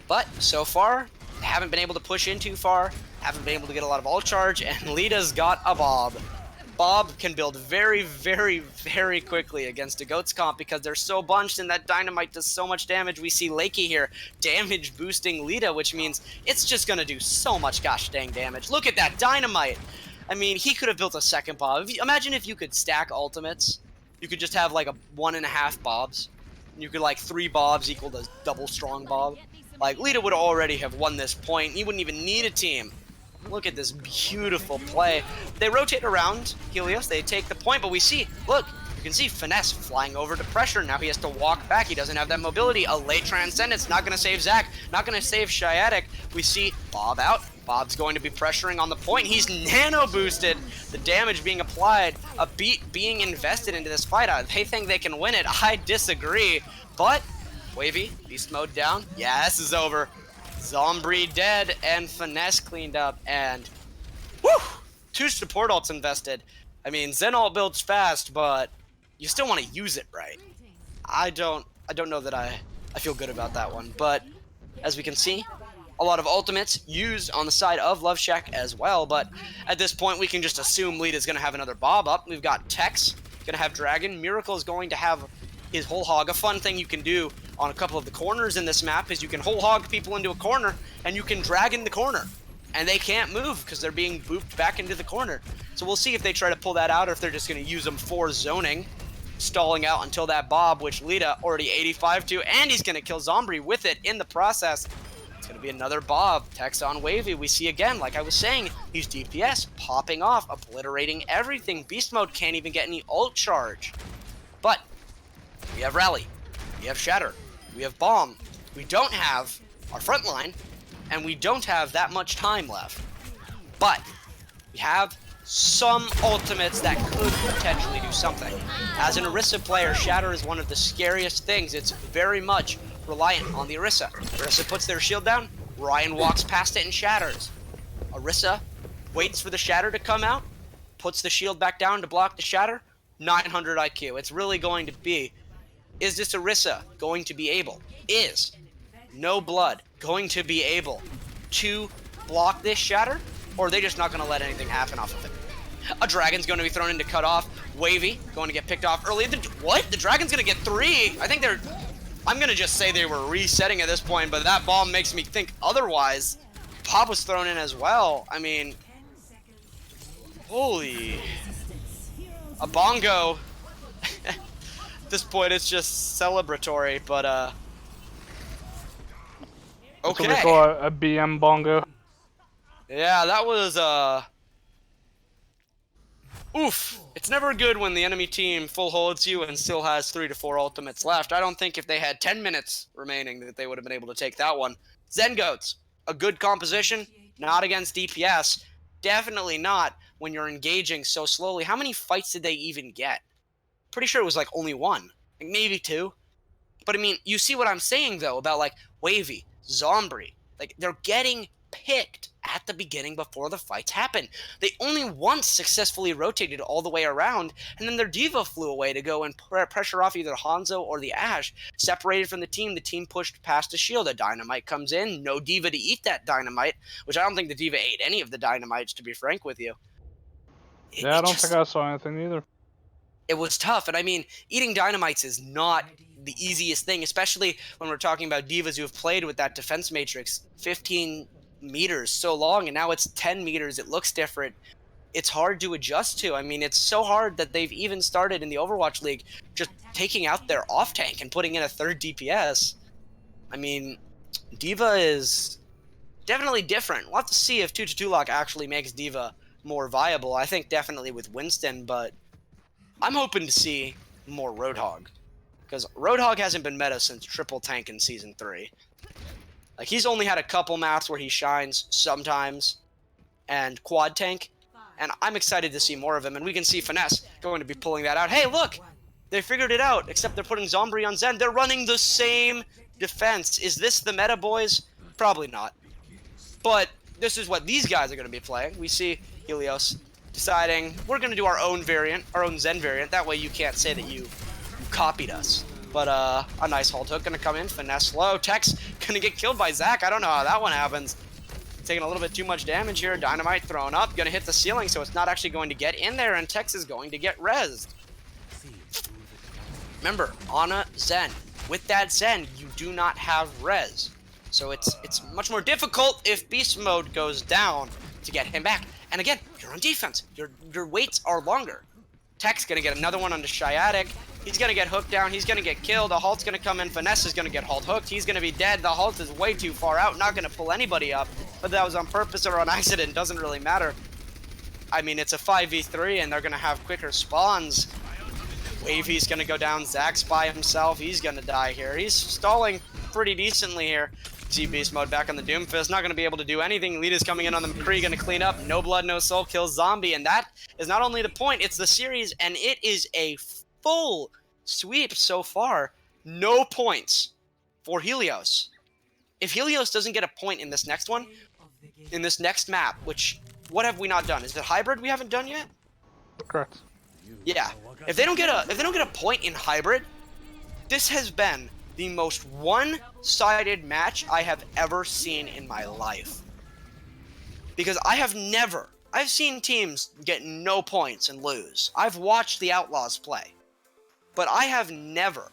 But so far, they haven't been able to push in too far, haven't been able to get a lot of all charge, and Lita's got a Bob. Bob can build very, very, very quickly against a Goats comp because they're so bunched and that Dynamite does so much damage. We see Lakey here damage boosting Lita, which means it's just going to do so much gosh dang damage. Look at that Dynamite! I mean, he could have built a second Bob. Imagine if you could stack ultimates. You could just have like a 1.5 Bobs. You could like 3 Bobs equal to double strong Bob. Like Lita would already have won this point. He wouldn't even need a team. Look at this beautiful play. They rotate around Helios. They take the point, but we see, look, you can see Finesse flying over to pressure. Now he has to walk back. He doesn't have that mobility. A late Transcendence, not going to save Zac, not going to save Shiatic. We see Bob out. Bob's going to be pressuring on the point. He's nano boosted. The damage being applied, a beat being invested into this fight. They think they can win it. I disagree, but Wavy, beast mode down. Yeah, this is over. Zombie dead and Finesse cleaned up, and whew, 2 support ults invested. I mean, Zen ult builds fast, but you still want to use it right. I don't know that I feel good about that one, but as we can see, a lot of ultimates used on the side of Love Shack as well, but at this point we can just assume Lita's going to have another Bob up. We've got Tex going to have Dragon. Miracle is going to have his whole hog. A fun thing you can do on a couple of the corners in this map is you can whole hog people into a corner and you can drag in the corner. And they can't move because they're being booped back into the corner. So we'll see if they try to pull that out or if they're just going to use them for zoning. Stalling out until that Bob, which Lita already 85 to, and he's going to kill Zombie with it in the process. It's going to be another Bob. Text on Wavy. We see again, like I was saying, he's DPS popping off, obliterating everything. Beast mode can't even get any ult charge. But we have Rally. We have Shatter. We have Bomb. We don't have our front line, and we don't have that much time left. But we have some ultimates that could potentially do something. As an Orisa player, Shatter is one of the scariest things. It's very much reliant on the Orisa. Orisa puts their shield down, Ryan walks past it and shatters. Orisa waits for the Shatter to come out, puts the shield back down to block the Shatter, 900 IQ. It's really going to be, is this Orisa going to be able, is No Blood going to be able to block this Shatter? Or are they just not going to let anything happen off of it? A Dragon's going to be thrown into cut off. Wavy going to get picked off early. What? The Dragon's going to get 3? I think they're... I'm going to just say they were resetting at this point, but that bomb makes me think otherwise. Pop was thrown in as well. I mean... Holy... A bongo. At this point, it's just celebratory, but, okay. That's what we call a BM bongo. Yeah, that was, oof. It's never good when the enemy team full holds you and still has 3 to 4 ultimates left. I don't think if they had 10 minutes remaining that they would have been able to take that one. Zen Goats, a good composition, not against DPS. Definitely not when you're engaging so slowly. How many fights did they even get? Pretty sure it was like only 1, like maybe 2. But I mean, you see what I'm saying though about like Wavy, Zombie, like they're getting picked at the beginning before the fights happen. They only once successfully rotated all the way around, and then their diva flew away to go and pressure off either Hanzo or the Ashe. Separated from the team pushed past the shield. A dynamite comes in, no diva to eat that dynamite, which I don't think the diva ate any of the dynamites, to be frank with you. Yeah, I don't think I saw anything either. It was tough, and I mean, eating dynamites is not the easiest thing, especially when we're talking about divas who have played with that defense matrix 15 meters so long, and now it's 10 meters. It looks different. It's hard to adjust to. I mean, it's so hard that they've even started in the Overwatch League just taking out their off tank and putting in a 3rd DPS. I mean, Diva is definitely different. We'll have to see if 2-2 lock actually makes Diva more viable. I think definitely with Winston, but I'm hoping to see more Roadhog, because Roadhog hasn't been meta since Triple Tank in Season 3. Like, he's only had a couple maps where he shines sometimes, and Quad Tank, and I'm excited to see more of him, and we can see Finesse going to be pulling that out. Hey, look! They figured it out, except they're putting Zombie on Zen. They're running the same defense. Is this the meta, boys? Probably not. But this is what these guys are going to be playing. We see Helios deciding, we're going to do our own variant, our own Zen variant. That way you can't say that you copied us. But a nice hold hook gonna come in, Finesse low. Tex gonna get killed by Zac. I don't know how that one happens. Taking a little bit too much damage here. Dynamite thrown up, gonna hit the ceiling, so it's not actually going to get in there, and Tex is going to get rezzed. Remember, on a Zen, with that Zen, you do not have res. So it's much more difficult if beast mode goes down to get him back. And again, you're on defense. Your waits are longer. Tech's gonna get another one onto Shiatic. He's gonna get hooked down. He's gonna get killed. The Halt's gonna come in. Finesse is gonna get Halt hooked. He's gonna be dead. The Halt is way too far out. Not gonna pull anybody up. Whether that was on purpose or on accident doesn't really matter. I mean, it's a 5v3 and they're gonna have quicker spawns. Wavy's gonna go down. Zach's by himself. He's gonna die here. He's stalling pretty decently here. Beast mode back on the Doomfist. Not gonna be able to do anything. Lita's coming in on the McCree, gonna clean up. No blood, no soul, kills Zombie. And that is not only the point, it's the series, and it is a full sweep so far. No points for Helios. If Helios doesn't get a point in this next one, in this next map, which, what have we not done? Is it hybrid we haven't done yet? Correct. Yeah. If they don't get a point in hybrid, this has been the most one-sided match I have ever seen in my life. Because I've seen teams get no points and lose. I've watched the Outlaws play. But I have never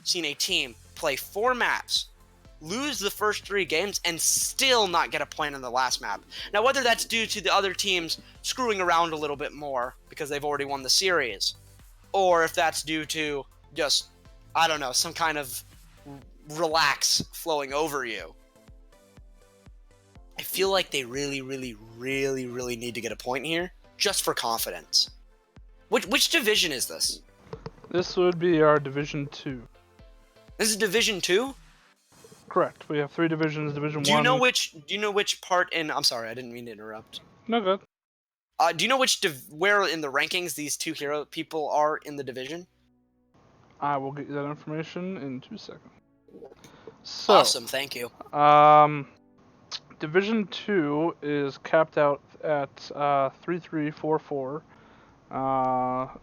seen a team play 4 maps, lose the first 3 games, and still not get a point on the last map. Now, whether that's due to the other teams screwing around a little bit more because they've already won the series, or if that's due to just, I don't know, some kind of relax flowing over you. I feel like they really, really, really, really need to get a point here, just for confidence. Which division is this? This would be our Division 2. This is Division 2? Correct. We have 3 divisions. Division 1. Do you know which part in? I'm sorry, I didn't mean to interrupt. No good. Do you know where in the rankings these 2 hero people are in the division? I will get you that information in 2 seconds. So, awesome, thank you. Division 2 is capped out at 3344,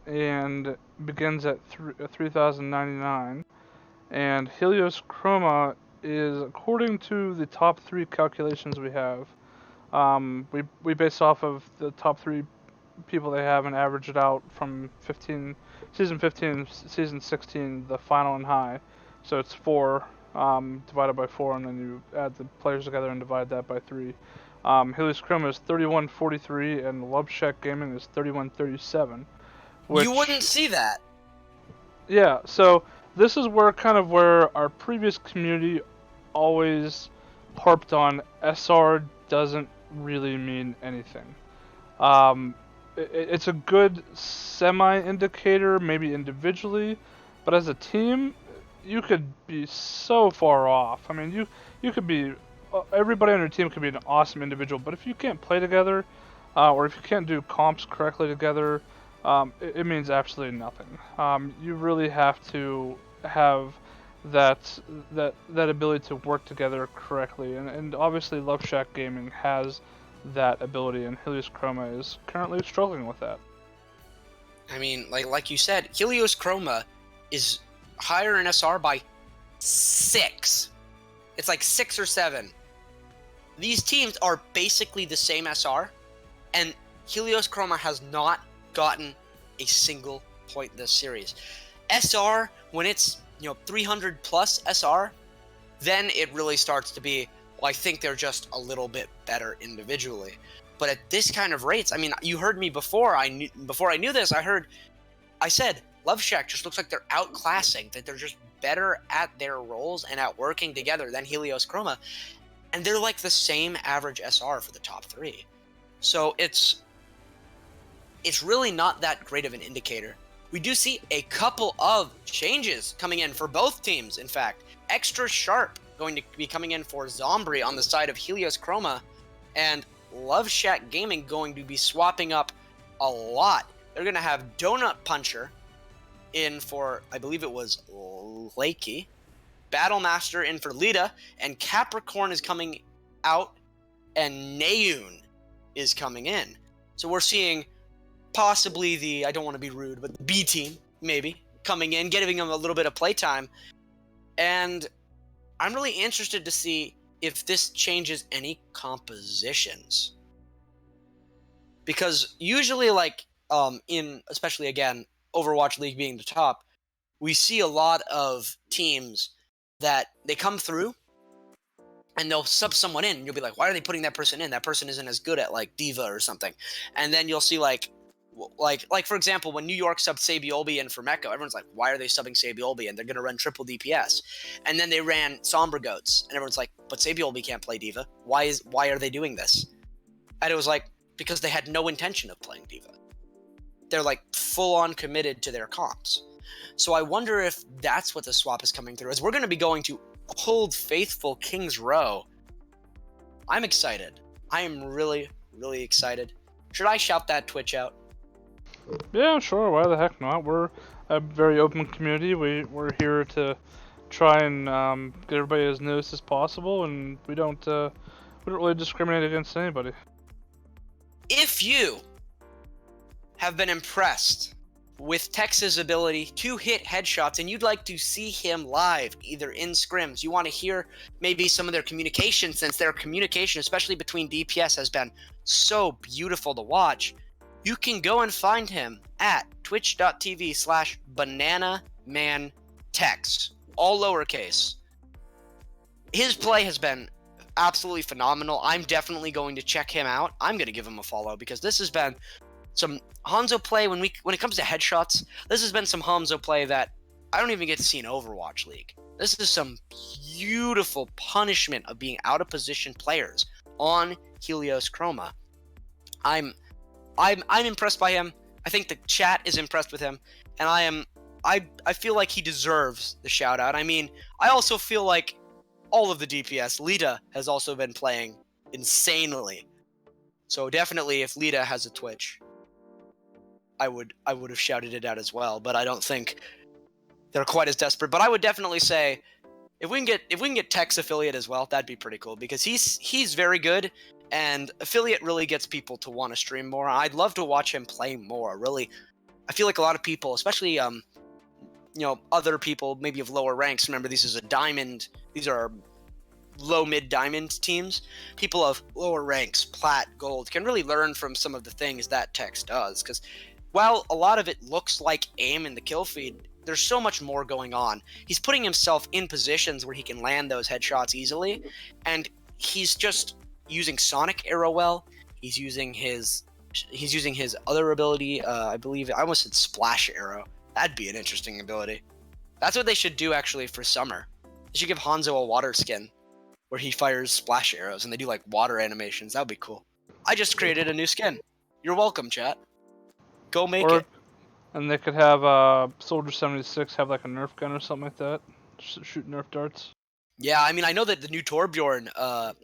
and begins at 3099. And Helios Chroma is, according to the top 3 calculations we have, we base off of the top 3 people they have and average it out from season 15, season 16, the final and high. So it's 4 divided by 4, and then you add the players together and divide that by 3. Helios Chroma is 3143, and Love Shack Gaming is 3137. You wouldn't see that. Yeah, so this is where our previous community always harped on SR doesn't really mean anything. It's a good semi-indicator, maybe individually, but as a team, you could be so far off. I mean, you could be, everybody on your team could be an awesome individual, but if you can't play together, or if you can't do comps correctly together, it means absolutely nothing. You really have to have that ability to work together correctly, and obviously Love Shack Gaming has that ability, and Helios Chroma is currently struggling with that. I mean, like you said, Helios Chroma is higher in SR by 6. It's like 6 or 7. These teams are basically the same SR, and Helios Chroma has not gotten a single point this series. SR, when it's 300 plus SR, then it really starts to be, well, I think they're just a little bit better individually. But at this kind of rates, I mean, you heard me before I knew this. I said Love Shack just looks like they're outclassing, that they're just better at their roles and at working together than Helios Chroma, and they're like the same average SR for the top 3. So it's really not that great of an indicator. We do see a couple of changes coming in for both teams, in fact. Extra Sharp going to be coming in for Zombie on the side of Helios Chroma, and Love Shack Gaming going to be swapping up a lot. They're going to have Donut Puncher in for, I believe it was Lakey, Battlemaster in for Lita, and Capricorn is coming out, and Nayoon is coming in. So we're seeing possibly the, I don't want to be rude, but the B team, maybe, coming in, giving them a little bit of playtime. And I'm really interested to see if this changes any compositions. Because usually, in, especially again, Overwatch League being the top, we see a lot of teams that they come through and they'll sub someone in, and you'll be like, why are they putting that person in? That person isn't as good at, D.Va or something. And then you'll see, Like for example, when New York subbed Sabiolbi in for Mecco, everyone's like, why are they subbing Sabiolbi? And they're gonna run triple DPS. And then they ran Sombra Goats, and everyone's like, but Sabiolbi can't play Diva. Why are they doing this? And it was like, because they had no intention of playing Diva. They're like full on committed to their comps. So I wonder if that's what the swap is coming through. As we're gonna be going to Old Faithful Kings Row. I'm excited. I am really, really excited. Should I shout that Twitch out? Yeah, sure. Why the heck not? We're a very open community. We're here to try and get everybody as noticed as possible, and we don't really discriminate against anybody. If you have been impressed with Tex's ability to hit headshots and you'd like to see him live, either in scrims, you want to hear maybe some of their communication, since their communication, especially between DPS, has been so beautiful to watch, you can go and find him at twitch.tv/bananamantex, all lowercase. His play has been absolutely phenomenal. I'm definitely going to check him out. I'm going to give him a follow because this has been some Hanzo play when it comes to headshots. This has been some Hanzo play that I don't even get to see in Overwatch League. This is some beautiful punishment of being out of position players on Helios Chroma. I'm impressed by him. I think the chat is impressed with him, and I feel like he deserves the shout out. I mean, I also feel like all of the DPS, Lita has also been playing insanely. So definitely, if Lita has a Twitch, I would have shouted it out as well, but I don't think they're quite as desperate. But I would definitely say if we can get Tech's affiliate as well, that'd be pretty cool because he's very good, and affiliate really gets people to want to stream more. I'd love to watch him play more. Really, I feel like a lot of people, especially other people maybe of lower ranks. Remember, these are low mid diamond teams. People of lower ranks, plat, gold, can really learn from some of the things that Tex does, because while a lot of it looks like aim in the kill feed, there's so much more going on. He's putting himself in positions where he can land those headshots easily, and he's just using Sonic Arrow well. He's using his other ability. I believe I almost said Splash Arrow. That'd be an interesting ability. That's what they should do actually for summer. They should give Hanzo a water skin where he fires splash arrows and they do like water animations. That would be cool. I just created a new skin. You're welcome, chat. Go make it. And they could have Soldier 76 have like a Nerf gun or something like that. Shoot Nerf darts. Yeah, I mean, I know that the new Torbjorn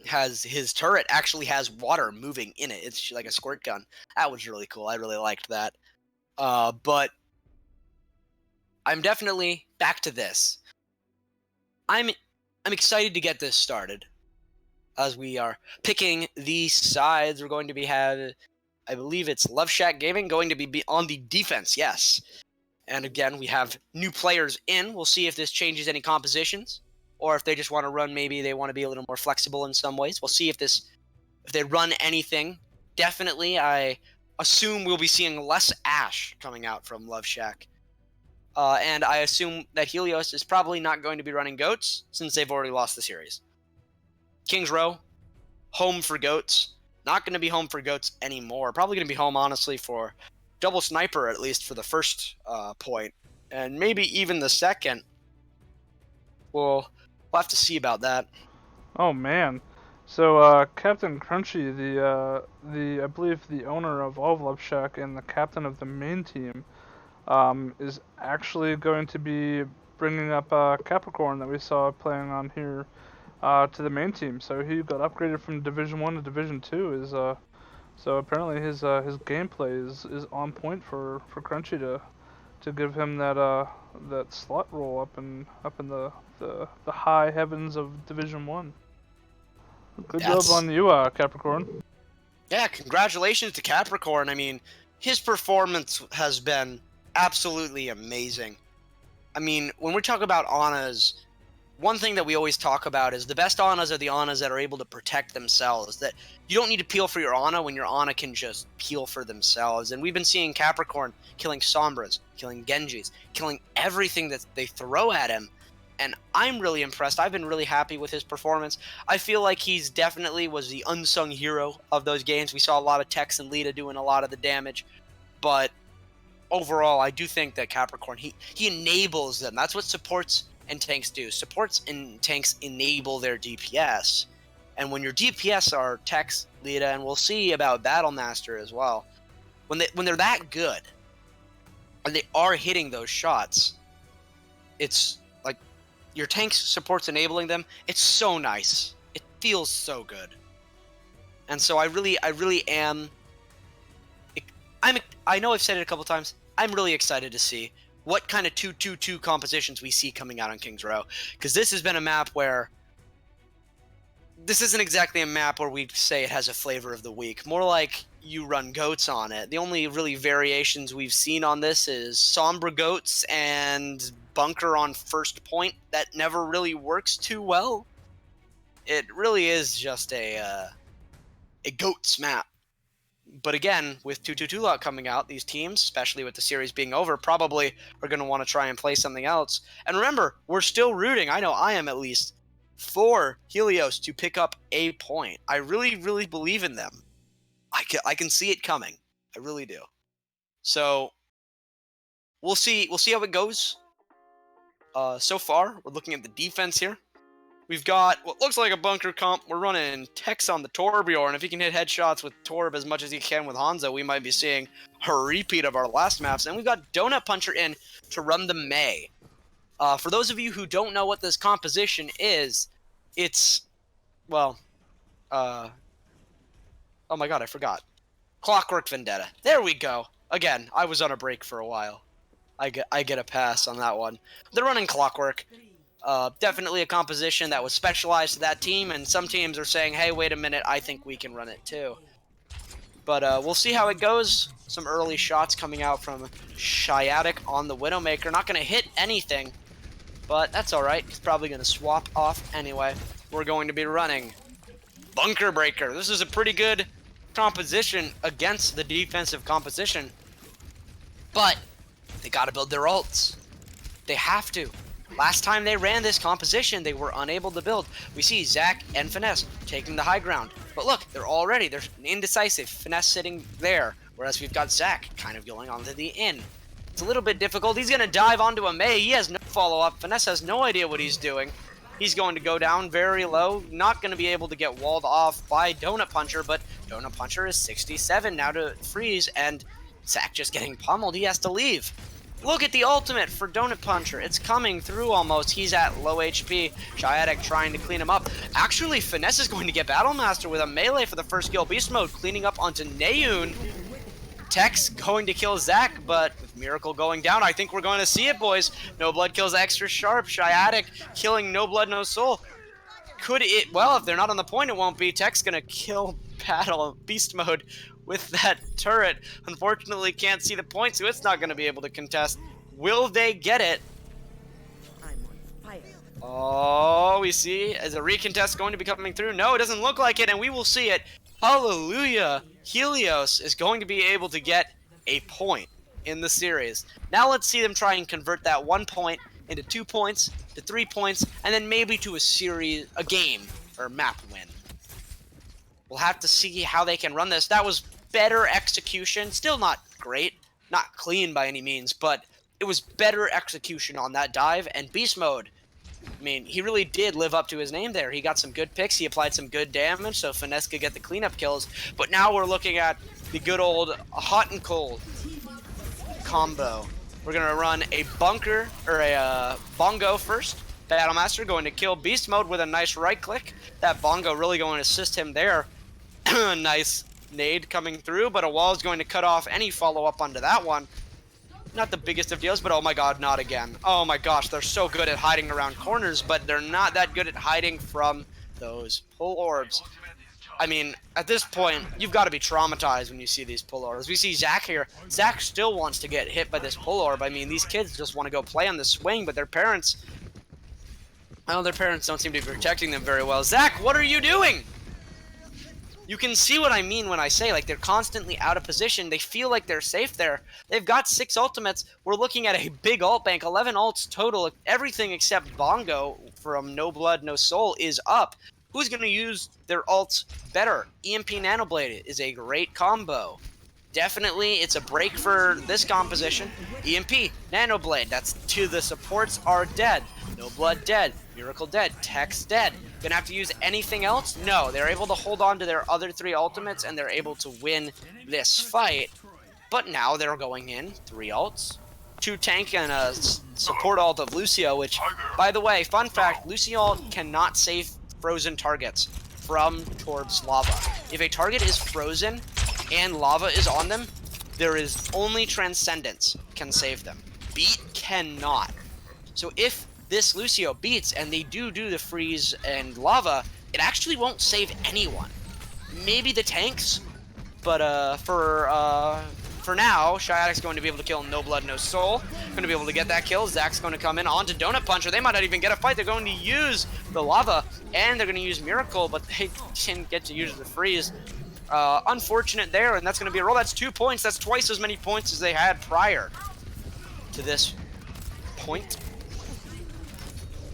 has his turret actually has water moving in it. It's like a squirt gun. That was really cool. I really liked that. But I'm definitely back to this. I'm excited to get this started. As we are picking these sides, we're going to I believe it's Love Shack Gaming going to be on the defense, yes. And again, we have new players in. We'll see if this changes any compositions, or if they just want to run, maybe they want to be a little more flexible in some ways. We'll see if they run anything. Definitely, I assume we'll be seeing less Ash coming out from Love Shack. And I assume that Helios is probably not going to be running Goats, since they've already lost the series. Kings Row, home for Goats. Not going to be home for Goats anymore. Probably going to be home, honestly, for Double Sniper, at least for the first point. And maybe even the second. We'll have to see about that. Oh, man. So, Captain Crunchy, I believe the owner of all of Love Shack and the captain of the main team, is actually going to be bringing up Capricorn that we saw playing on here to the main team. So he got upgraded from Division 1 to Division 2. So apparently his gameplay is on point for Crunchy to give him that slot roll up in the high heavens of Division 1. Good job on you, Capricorn. Yeah, congratulations to Capricorn. I mean, his performance has been absolutely amazing. I mean, when we talk about Anas, one thing that we always talk about is the best Anas are the Anas that are able to protect themselves. That you don't need to peel for your Ana when your Ana can just peel for themselves. And we've been seeing Capricorn killing Sombras, killing Genjis, killing everything that they throw at him. And I'm really impressed. I've been really happy with his performance. I feel like he's definitely was the unsung hero of those games. We saw a lot of Tex and Lita doing a lot of the damage. but overall, I do think that Capricorn, he enables them. That's what supports and tanks do. Supports and tanks enable their DPS. And when your DPS are Tex, Lita, and we'll see about Battlemaster as well, when they're that good, and they are hitting those shots, it's like your tanks, supports enabling them. It's so nice. It feels so good. And so I really am. I know I've said it a couple times. I'm really excited to see what kind of 2-2-2 compositions we see coming out on Kings Row, because this has been a map where this isn't exactly a map where we say it has a flavor of the week. More like you run goats on it. The only really variations we've seen on this is Sombra goats and bunker on first point. That never really works too well. It really is just a goats map. But again, with 2-2-2 lot coming out, these teams, especially with the series being over, probably are going to want to try and play something else. And remember, we're still rooting, I know I am at least, for Helios to pick up a point. I really, really believe in them. I can see it coming. I really do. So we'll see how it goes. So far, we're looking at the defense here. We've got what looks like a bunker comp. We're running Tex on the Torbjorn. If he can hit headshots with Torb as much as he can with Hanzo, we might be seeing a repeat of our last maps. And we've got Donut Puncher in to run the May. For those of you who don't know what this composition is, it's, well, oh my god, I forgot. Clockwork Vendetta. There we go. Again, I was on a break for a while. I get a pass on that one. They're running Clockwork. Definitely a composition that was specialized to that team, and some teams are saying, hey, wait a minute, I think we can run it too. But we'll see how it goes. Some early shots coming out from Shiatic on the Widowmaker. Not going to hit anything, but that's alright. He's probably going to swap off anyway. We're going to be running Bunker Breaker. This is a pretty good composition against the defensive composition, but they got to build their ults. They have to. Last time they ran this composition, they were unable to build. We see Zac and Finesse taking the high ground. But look, they're indecisive. Finesse sitting there, whereas we've got Zac kind of going onto the in. It's a little bit difficult. He's going to dive onto a Mei. He has no follow-up. Finesse has no idea what he's doing. He's going to go down very low. Not going to be able to get walled off by Donut Puncher, but Donut Puncher is 67 now to freeze, and Zac just getting pummeled. He has to leave. Look at the ultimate for Donut Puncher. It's coming through almost. He's at low HP. Shiatic trying to clean him up. Actually, Finesse is going to get Battlemaster with a melee for the first kill. Beast Mode cleaning up onto Nayun. Tex going to kill Zac, but with Miracle going down, I think we're going to see it, boys. No Blood kills extra sharp. Shiatic killing No Blood, No Soul. Could it? Well, if they're not on the point, it won't be. Tex going to kill Beast Mode with that turret. Unfortunately, can't see the point, so it's not going to be able to contest. Will they get it? Oh, we see. Is a recontest going to be coming through? No, it doesn't look like it, and we will see it. Hallelujah. Helios is going to be able to get a point in the series. Now let's see them try and convert that 1 point into 2 points, to 3 points, and then maybe to a game, or map win. We'll have to see how they can run this. That was better execution. Still not great. Not clean by any means, but it was better execution on that dive. And Beast Mode, I mean, he really did live up to his name there. He got some good picks. He applied some good damage, so Finesse could get the cleanup kills. But now we're looking at the good old hot and cold combo. We're going to run a bunker, or a bongo first. Battlemaster going to kill Beast Mode with a nice right click. That bongo really going to assist him there. Nice nade coming through, but a wall is going to cut off any follow-up onto that one. Not the biggest of deals, but oh my god, not again. Oh my gosh, they're so good at hiding around corners, but they're not that good at hiding from those pull orbs. I mean, at this point, you've got to be traumatized when you see these pull orbs. We see Zac here. Zac still wants to get hit by this pull orb. I mean, these kids just want to go play on the swing, but their parents... well, their parents don't seem to be protecting them very well. Zac, what are you doing? You can see what I mean when I say, like, they're constantly out of position. They feel like they're safe there. They've got 6 ultimates. We're looking at a big ult bank, 11 ults total. Everything except Bongo from No Blood, No Soul is up. Who's going to use their ults better? EMP Nanoblade is a great combo. Definitely, it's a break for this composition. EMP, Nanoblade, that's two. The supports are dead. No Blood dead. Miracle dead. Tex dead. Gonna have to use anything else? No, they're able to hold on to their other 3 ultimates, and they're able to win this fight. But now they're going in 3 ults, 2 tank and a support ult of Lucio, which, by the way, fun fact, Lucio cannot save frozen targets from towards lava. If a target is frozen and lava is on them, there is only Transcendence can save them. Beat cannot. So if this Lucio beats and they do the freeze and lava, it actually won't save anyone. Maybe the tanks, but for now, Shiatic's going to be able to kill No Blood, No Soul. Going to be able to get that kill. Zach's going to come in onto Donut Puncher. They might not even get a fight. They're going to use the lava, and they're going to use Miracle, but they didn't get to use the freeze. Unfortunate there, and that's going to be a roll. That's 2 points. That's twice as many points as they had prior to this point.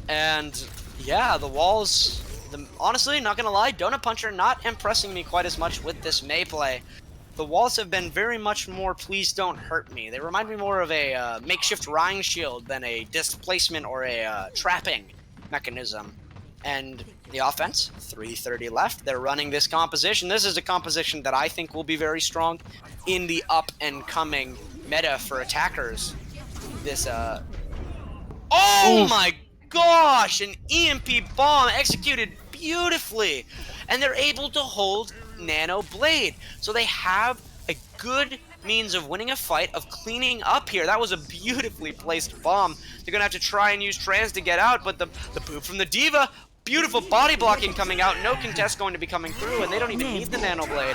And yeah, the walls, honestly, not going to lie, Donut Puncher not impressing me quite as much with this Mei play. The walls have been very much more please don't hurt me. They remind me more of a makeshift Rhine shield than a displacement or a trapping mechanism. And the offense, 3:30 left. They're running this composition. This is a composition that I think will be very strong in the up and coming meta for attackers. This oh my gosh, an EMP bomb executed beautifully, and they're able to hold Nano Blade, so they have a good means of winning a fight, of cleaning up here. That was a beautifully placed bomb. They're gonna have to try and use trans to get out, but the boop from the Diva, beautiful body blocking coming out, no contest going to be coming through, and they don't even need the Nano Blade.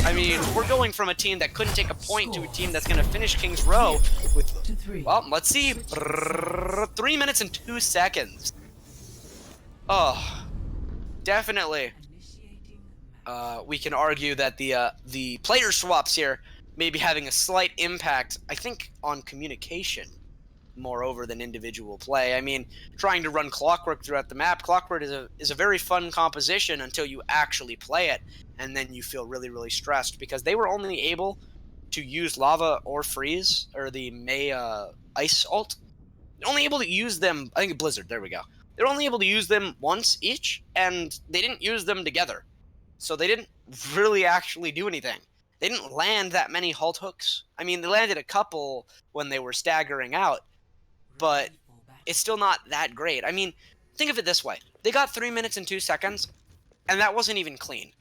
I mean, we're going from a team that couldn't take a point to a team that's gonna finish King's Row with, well, let's see, 3 minutes and 2 seconds. Oh, definitely. We can argue that the player swaps here may be having a slight impact, I think, on communication, moreover than individual play. I mean, trying to run Clockwork throughout the map, Clockwork is a very fun composition until you actually play it, and then you feel really, really stressed, because they were only able to use Lava or Freeze, or the Mei Ice ult. They're only able to use them, I think Blizzard, there we go. They're only able to use them once each, and they didn't use them together. So they didn't really actually do anything. They didn't land that many halt hooks. I mean, they landed a couple when they were staggering out, but it's still not that great. I mean, think of it this way. They got 3 minutes and 2 seconds, and that wasn't even clean.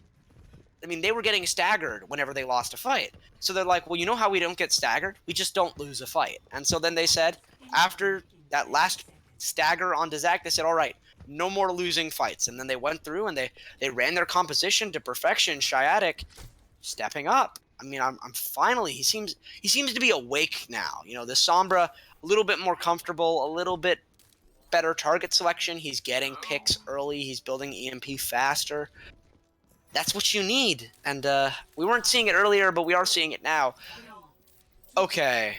I mean, they were getting staggered whenever they lost a fight. So they're like, well, you know how we don't get staggered? We just don't lose a fight. And so then they said, after that last stagger onto Zach, they said, all right, no more losing fights. And then they went through and they ran their composition to perfection. Shiatic stepping up. I mean, I'm finally, he seems to be awake now. You know, the Sombra, a little bit more comfortable, a little bit better target selection. He's getting picks early. He's building EMP faster. That's what you need. And we weren't seeing it earlier, but we are seeing it now. Okay.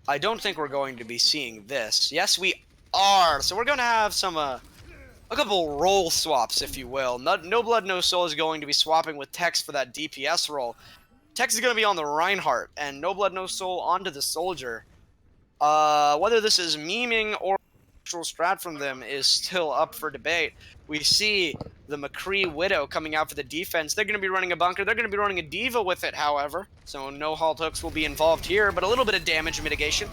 I don't think we're going to be seeing this. Yes, we are. So we're going to have some, a couple role swaps, if you will. No Blood, No Soul is going to be swapping with Tex for that DPS role. Tex is going to be on the Reinhardt, and No Blood, No Soul onto the Soldier. Whether this is memeing or actual strat from them is still up for debate. We see the McCree Widow coming out for the defense. They're going to be running a bunker. They're going to be running a Diva with it, however. So no halt hooks will be involved here, but a little bit of damage mitigation.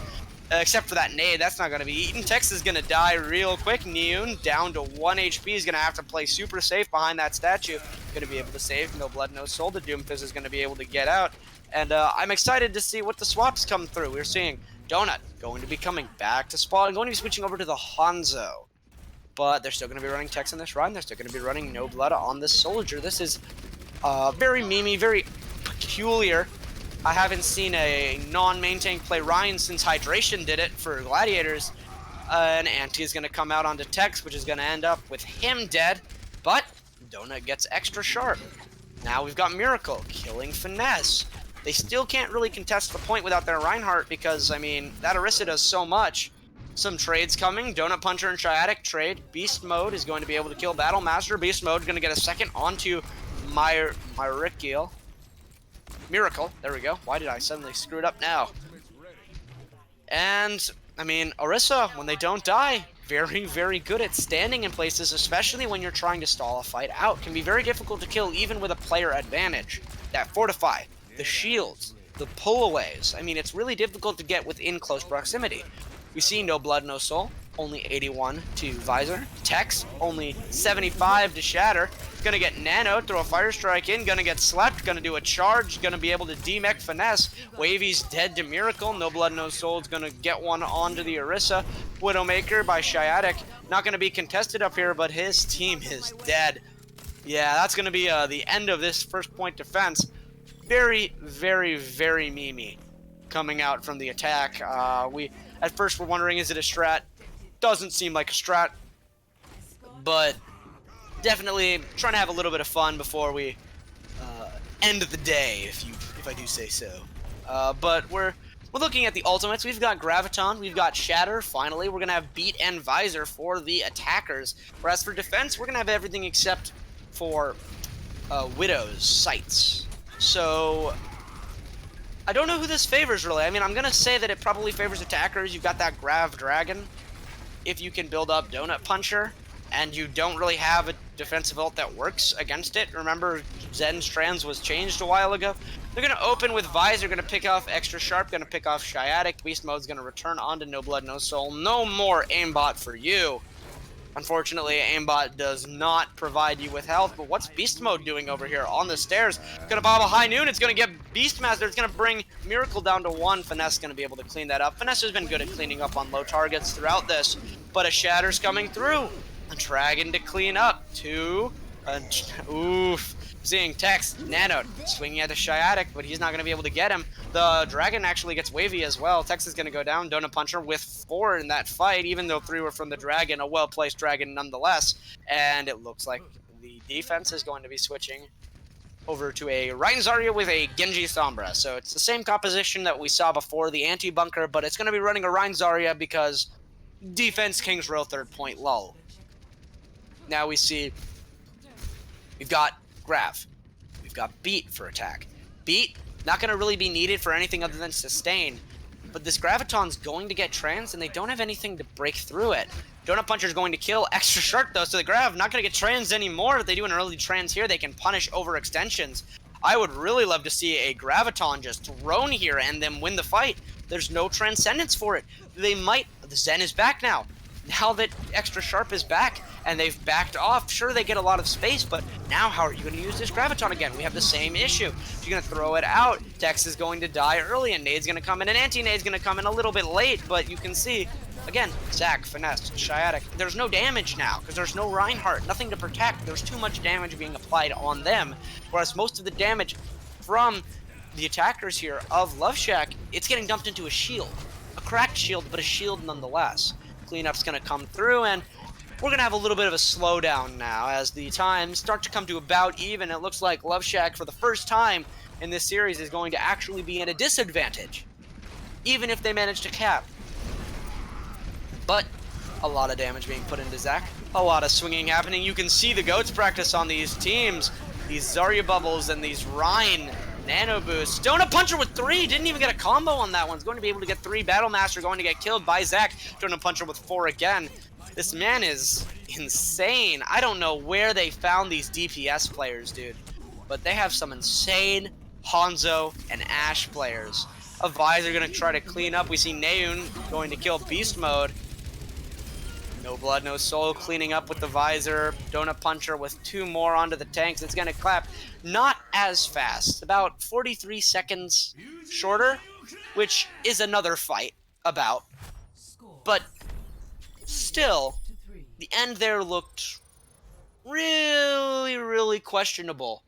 Except for that nade, that's not going to be eaten. Tex is going to die real quick. Neon down to 1 HP. He's going to have to play super safe behind that statue. Going to be able to save No Blood, No Soul. The Doomfist is going to be able to get out. And I'm excited to see what the swaps come through. We're seeing Donut going to be coming back to spawn, going to be switching over to the Hanzo. But they're still going to be running Tex in this run. They're still going to be running No Blood on this Soldier. This is very memey, very peculiar. I haven't seen a non-main tank play Ryan since Hydration did it for Gladiators. An Anti is going to come out onto Tex, which is going to end up with him dead. But Donut gets extra sharp. Now we've got Miracle killing Finesse. They still can't really contest the point without their Reinhardt because, I mean, that Orisa does so much. Some trades coming. Donut Puncher and Shiatic trade. Beast Mode is going to be able to kill Battle Master. Beast Mode is going to get a second onto Miracle. There we go. Why did I suddenly screw it up now? And, I mean, Orisa, when they don't die, very, very good at standing in places, especially when you're trying to stall a fight out. Can be very difficult to kill even with a player advantage. That Fortify, the shields, the pull-aways. I mean, it's really difficult to get within close proximity. We see No Blood, No Soul, only 81 to Visor. Tex, only 75 to Shatter. Gonna get Nano, throw a Fire Strike in, gonna get slept, gonna do a charge, gonna be able to D-mech Finesse. Wavy's dead to Miracle. No Blood, No Soul's gonna get one onto the Orisa. Widowmaker by Shiatic. Not gonna be contested up here, but his team is dead. Yeah, that's gonna be the end of this first point defense. Very, very, very memey coming out from the attack. We at first were wondering, is it a strat? Doesn't seem like a strat, but definitely trying to have a little bit of fun before we end the day, if I do say so. But we're looking at the ultimates. We've got Graviton, we've got Shatter. Finally, we're gonna have Beat and Visor for the attackers. Whereas for defense, we're gonna have everything except for Widow's sights. So I don't know who this favors really. I mean, I'm gonna say that it probably favors attackers. You've got that Grav Dragon. If you can build up Donut Puncher, and you don't really have a defensive ult that works against it. Remember, Zen's Trans was changed a while ago. They're going to open with Visor, going to pick off Extra Sharp, going to pick off Shiatic. Beast Mode's going to return onto No Blood, No Soul. No more aimbot for you. Unfortunately, aimbot does not provide you with health, but what's Beast Mode doing over here on the stairs? Gonna bob a high noon, it's gonna get Beastmaster, it's gonna bring Miracle down to 1. Finesse gonna be able to clean that up. Finesse has been good at cleaning up on low targets throughout this, but a Shatter's coming through. A Dragon to clean up. 2. Oof. Seeing Tex, Nano, swinging at the Shiatic, but he's not going to be able to get him. The Dragon actually gets Wavy as well. Tex is going to go down. Donut Puncher with 4 in that fight, even though 3 were from the Dragon. A well-placed Dragon nonetheless. And it looks like the defense is going to be switching over to a Ryan Zarya with a Genji Sombra. So it's the same composition that we saw before, the anti-bunker, but it's going to be running a Ryan Zarya because defense King's Row 3rd point lull. Now we see we've got Grav. We've got Beat for attack. Beat, not going to really be needed for anything other than sustain. But this Graviton's going to get trans, and they don't have anything to break through it. Donut Puncher's going to kill Extra Shark, though, so the Grav not going to get trans anymore. If they do an early trans here, they can punish overextensions. I would really love to see a Graviton just thrown here and them win the fight. There's no transcendence for it. They might. The Zen is back now. Now that Extra Sharp is back and they've backed off, sure, they get a lot of space, but now how are you going to use this Graviton again? We have the same issue. If you're going to throw it out, Tex is going to die early, and Nade's going to come in, and Anti-Nade's going to come in a little bit late, but you can see, again, Zac, Finesse, Shiatic, there's no damage now, because there's no Reinhardt, nothing to protect. There's too much damage being applied on them, whereas most of the damage from the attackers here of Love Shack, it's getting dumped into a shield. A cracked shield, but a shield nonetheless. Cleanup's going to come through, and we're going to have a little bit of a slowdown now as the times start to come to about even. It looks like Love Shack, for the first time in this series, is going to actually be at a disadvantage, even if they manage to cap. But a lot of damage being put into Zac, a lot of swinging happening. You can see the GOATs practice on these teams, these Zarya bubbles and these Rhine nano boosts. Donut Puncher with 3, didn't even get a combo on that one. He's going to be able to get 3. Battle Master going to get killed by Zac. Donut Puncher with 4 again. This man is insane. I don't know where they found these DPS players, dude, but they have some insane Hanzo and Ashe players. A Visor going to try to clean up. We see Neun going to kill Beast Mode. No Blood, No Soul cleaning up with the Visor. Donut Puncher with 2 more onto the tanks. It's going to clap. Not as fast. About 43 seconds shorter, which is another fight about. But still, the end there looked really, really questionable.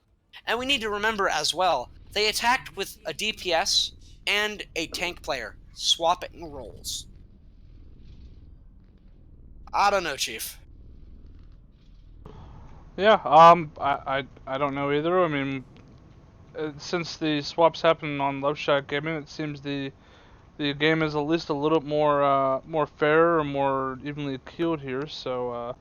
And we need to remember as well, they attacked with a DPS and a tank player, swapping roles. I don't know, Chief. Yeah, I don't know either. I mean, since the swaps happened on Love Shack Gaming, it seems the game is at least a little more fair or more evenly keeled here. So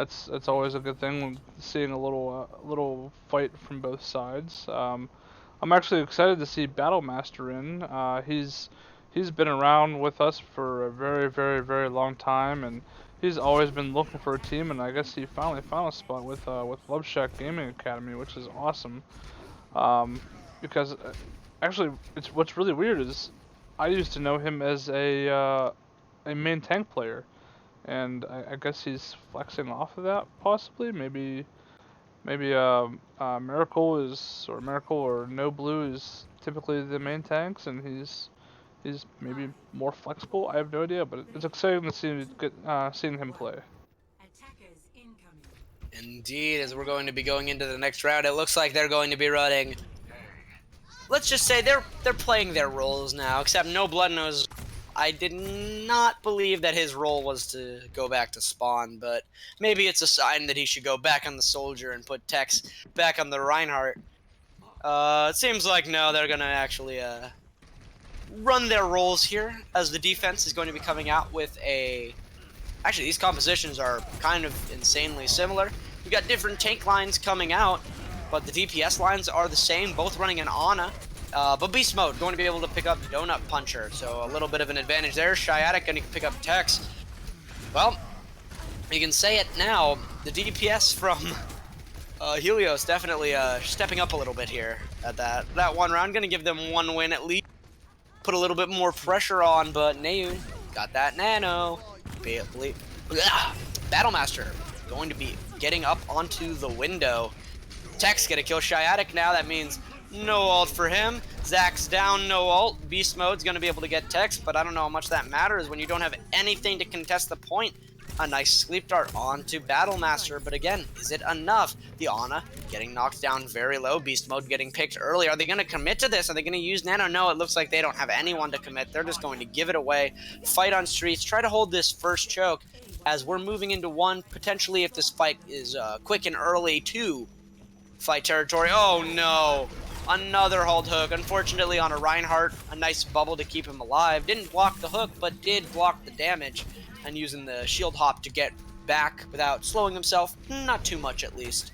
That's always a good thing when seeing a little fight from both sides. I'm actually excited to see Battlemaster in. He's been around with us for a very long time, and he's always been looking for a team. And I guess he finally found a spot with Love Shack Gaming Academy, which is awesome. Um, because actually, it's what's really weird is I used to know him as a main tank player, and I guess he's flexing off of that possibly. Maybe Miracle or No Blue is typically the main tanks, and he's maybe more flexible. I have no idea, but it's exciting to seeing him play. Indeed, as we're going to be going into the next round, it looks like they're going to be running. Let's just say they're playing their roles now, except No Blood knows. I did not believe that his role was to go back to spawn, but maybe it's a sign that he should go back on the soldier and put Tex back on the Reinhardt. It seems like no, they're gonna actually run their roles here, as the defense is going to be coming out with a. Actually, these compositions are kind of insanely similar. We've got different tank lines coming out, but the DPS lines are the same, both running an Ana. But Beast Mode going to be able to pick up Donut Puncher, so a little bit of an advantage there. Shiatic going to pick up Tex. Well, you can say it now, the DPS from Helios definitely stepping up a little bit here at that one round. Going to give them one win at least. Put a little bit more pressure on, but Naeun got that nano. Battlemaster going to be getting up onto the window. Tex gonna kill Shiatic now. That means no ult for him. Zach's down, no ult. Beast Mode's gonna be able to get Tex, but I don't know how much that matters when you don't have anything to contest the point. A nice sleep dart onto Battlemaster, but again, is it enough? The Ana getting knocked down very low. Beast Mode getting picked early. Are they going to commit to this? Are they going to use Nano? No, it looks like they don't have anyone to commit. They're just going to give it away. Fight on streets. Try to hold this first choke as we're moving into one. Potentially, if this fight is quick and early, two. Fight territory. Oh, no. Another hold hook. Unfortunately, on a Reinhardt, a nice bubble to keep him alive. Didn't block the hook, but did block the damage. And using the shield hop to get back without slowing himself. Not too much, at least.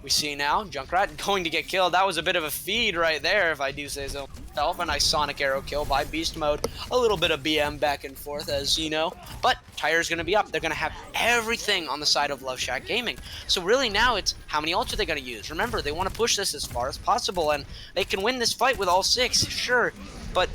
We see now Junkrat going to get killed. That was a bit of a feed right there, if I do say so myself. A nice Sonic Arrow kill by Beast Mode. A little bit of BM back and forth, as you know. But Tire's going to be up. They're going to have everything on the side of Love Shack Gaming. So really now it's how many ults are they going to use? Remember, they want to push this as far as possible, and they can win this fight with all six, sure. But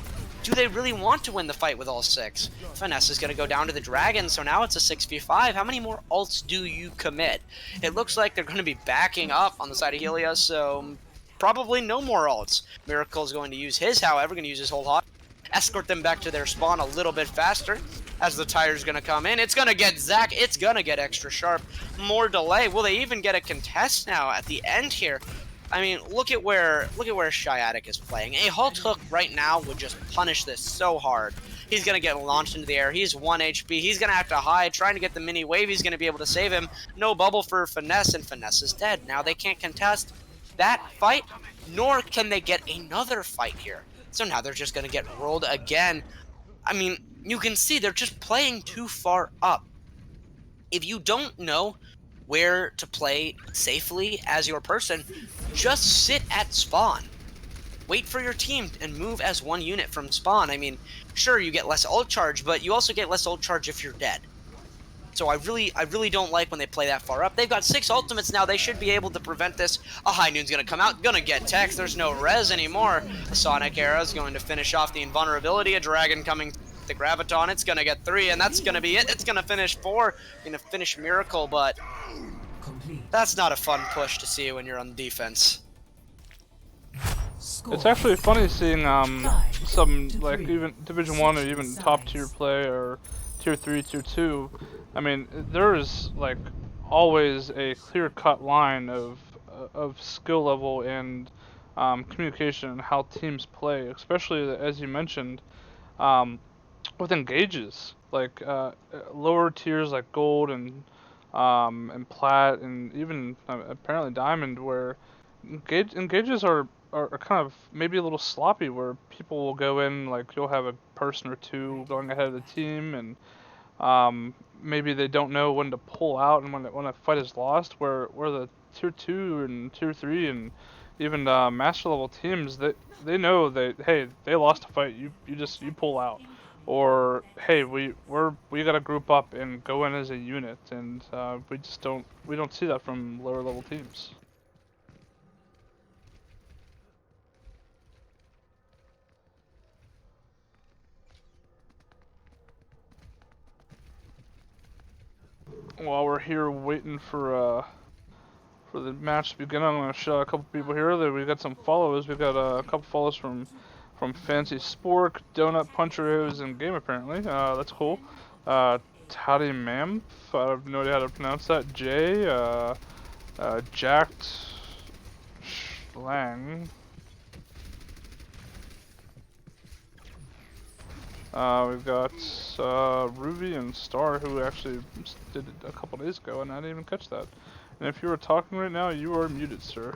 do they really want to win the fight with all six? Finesse is going to go down to the Dragon, so now it's a 6v5. How many more ults do you commit? It looks like they're going to be backing up on the side of Helios, so probably no more ults. Miracle's going to use his, however, going to use his whole hot. Escort them back to their spawn a little bit faster as the Tire's going to come in. It's going to get Zach. It's going to get extra sharp. More delay. Will they even get a contest now at the end here? I mean, look at where Shiatic is playing. A halt hook right now would just punish this so hard. He's going to get launched into the air. He's 1 HP. He's going to have to hide, trying to get the mini wave. He's going to be able to save him. No bubble for Finesse, and Finesse is dead. Now they can't contest that fight, nor can they get another fight here. So now they're just going to get rolled again. I mean, you can see they're just playing too far up. If you don't know where to play safely as your person, just sit at spawn. Wait for your team and move as one unit from spawn. I mean, sure, you get less ult charge, but you also get less ult charge if you're dead. So I really don't like when they play that far up. They've got 6 ultimates now. They should be able to prevent this. A High Noon's going to come out, going to get Tex. There's no res anymore. A Sonic Arrow is going to finish off the invulnerability. A Dragon coming to Graviton. It's going to get 3, and that's going to be it. It's going to finish 4. Going to finish Miracle, but that's not a fun push to see when you're on defense. It's actually funny seeing some like even Division 1 or even top tier play or tier 3, tier 2. I mean, there's like always a clear-cut line of skill level and communication and how teams play, especially as you mentioned with engages, like lower tiers like gold and plat and even apparently diamond, where engages are kind of maybe a little sloppy, where people will go in, like you'll have a person or two going ahead of the team, and maybe they don't know when to pull out and when a fight is lost. Where the tier 2 and tier 3 and even master level teams, they know that, hey, they lost a fight, you pull out, or hey, we gotta group up and go in as a unit, and we don't see that from lower level teams. While we're here waiting for the match to begin, I'm gonna show a couple people here that we got some followers. We got a couple follows from Fancy Spork, Donut Puncher, who's in game apparently. That's cool. Toddy Mamf, I have no idea how to pronounce that. Jay, Jacked Schlang. We've got Ruby and Star, who actually did it a couple days ago, and I didn't even catch that. And if you are talking right now, you are muted, sir.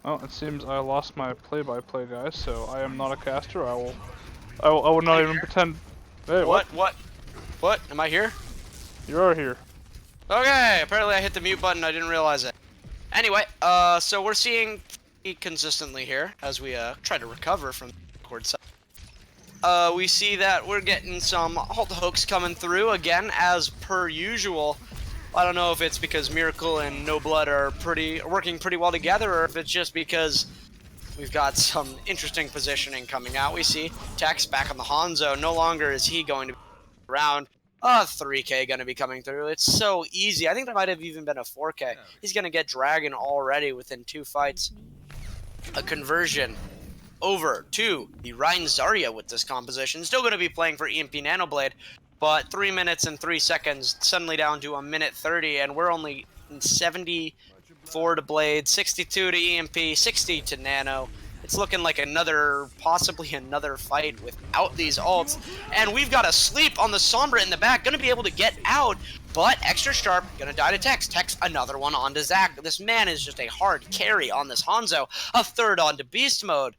Oh, it seems I lost my play-by-play guy, so I am not a caster. I will not even pretend. Hey, what? What? Am I here? You are here. Okay, apparently I hit the mute button, I didn't realize it. Anyway, so we're seeing consistently here as we try to recover from the record side. We see that we're getting some halt hooks coming through again as per usual. I don't know if it's because Miracle and No Blood are working pretty well together, or if it's just because we've got some interesting positioning coming out. We see Tex back on the Hanzo. No longer is he going to be around. 3K going to be coming through. It's so easy. I think that might have even been a 4K. He's going to get Dragon already within 2 fights. A conversion over to the Ryan Zarya with this composition. Still going to be playing for EMP Nanoblade, but 3 minutes and 3 seconds, suddenly down to 1:30, and we're only 74 to Blade, 62 to EMP, 60 to Nano. It's looking like possibly another fight without these ults, and we've got a sleep on the Sombra in the back, going to be able to get out, but Extra Sharp going to die to Tex. Tex, another one onto Zac. This man is just a hard carry on this Hanzo. A third onto Beast Mode.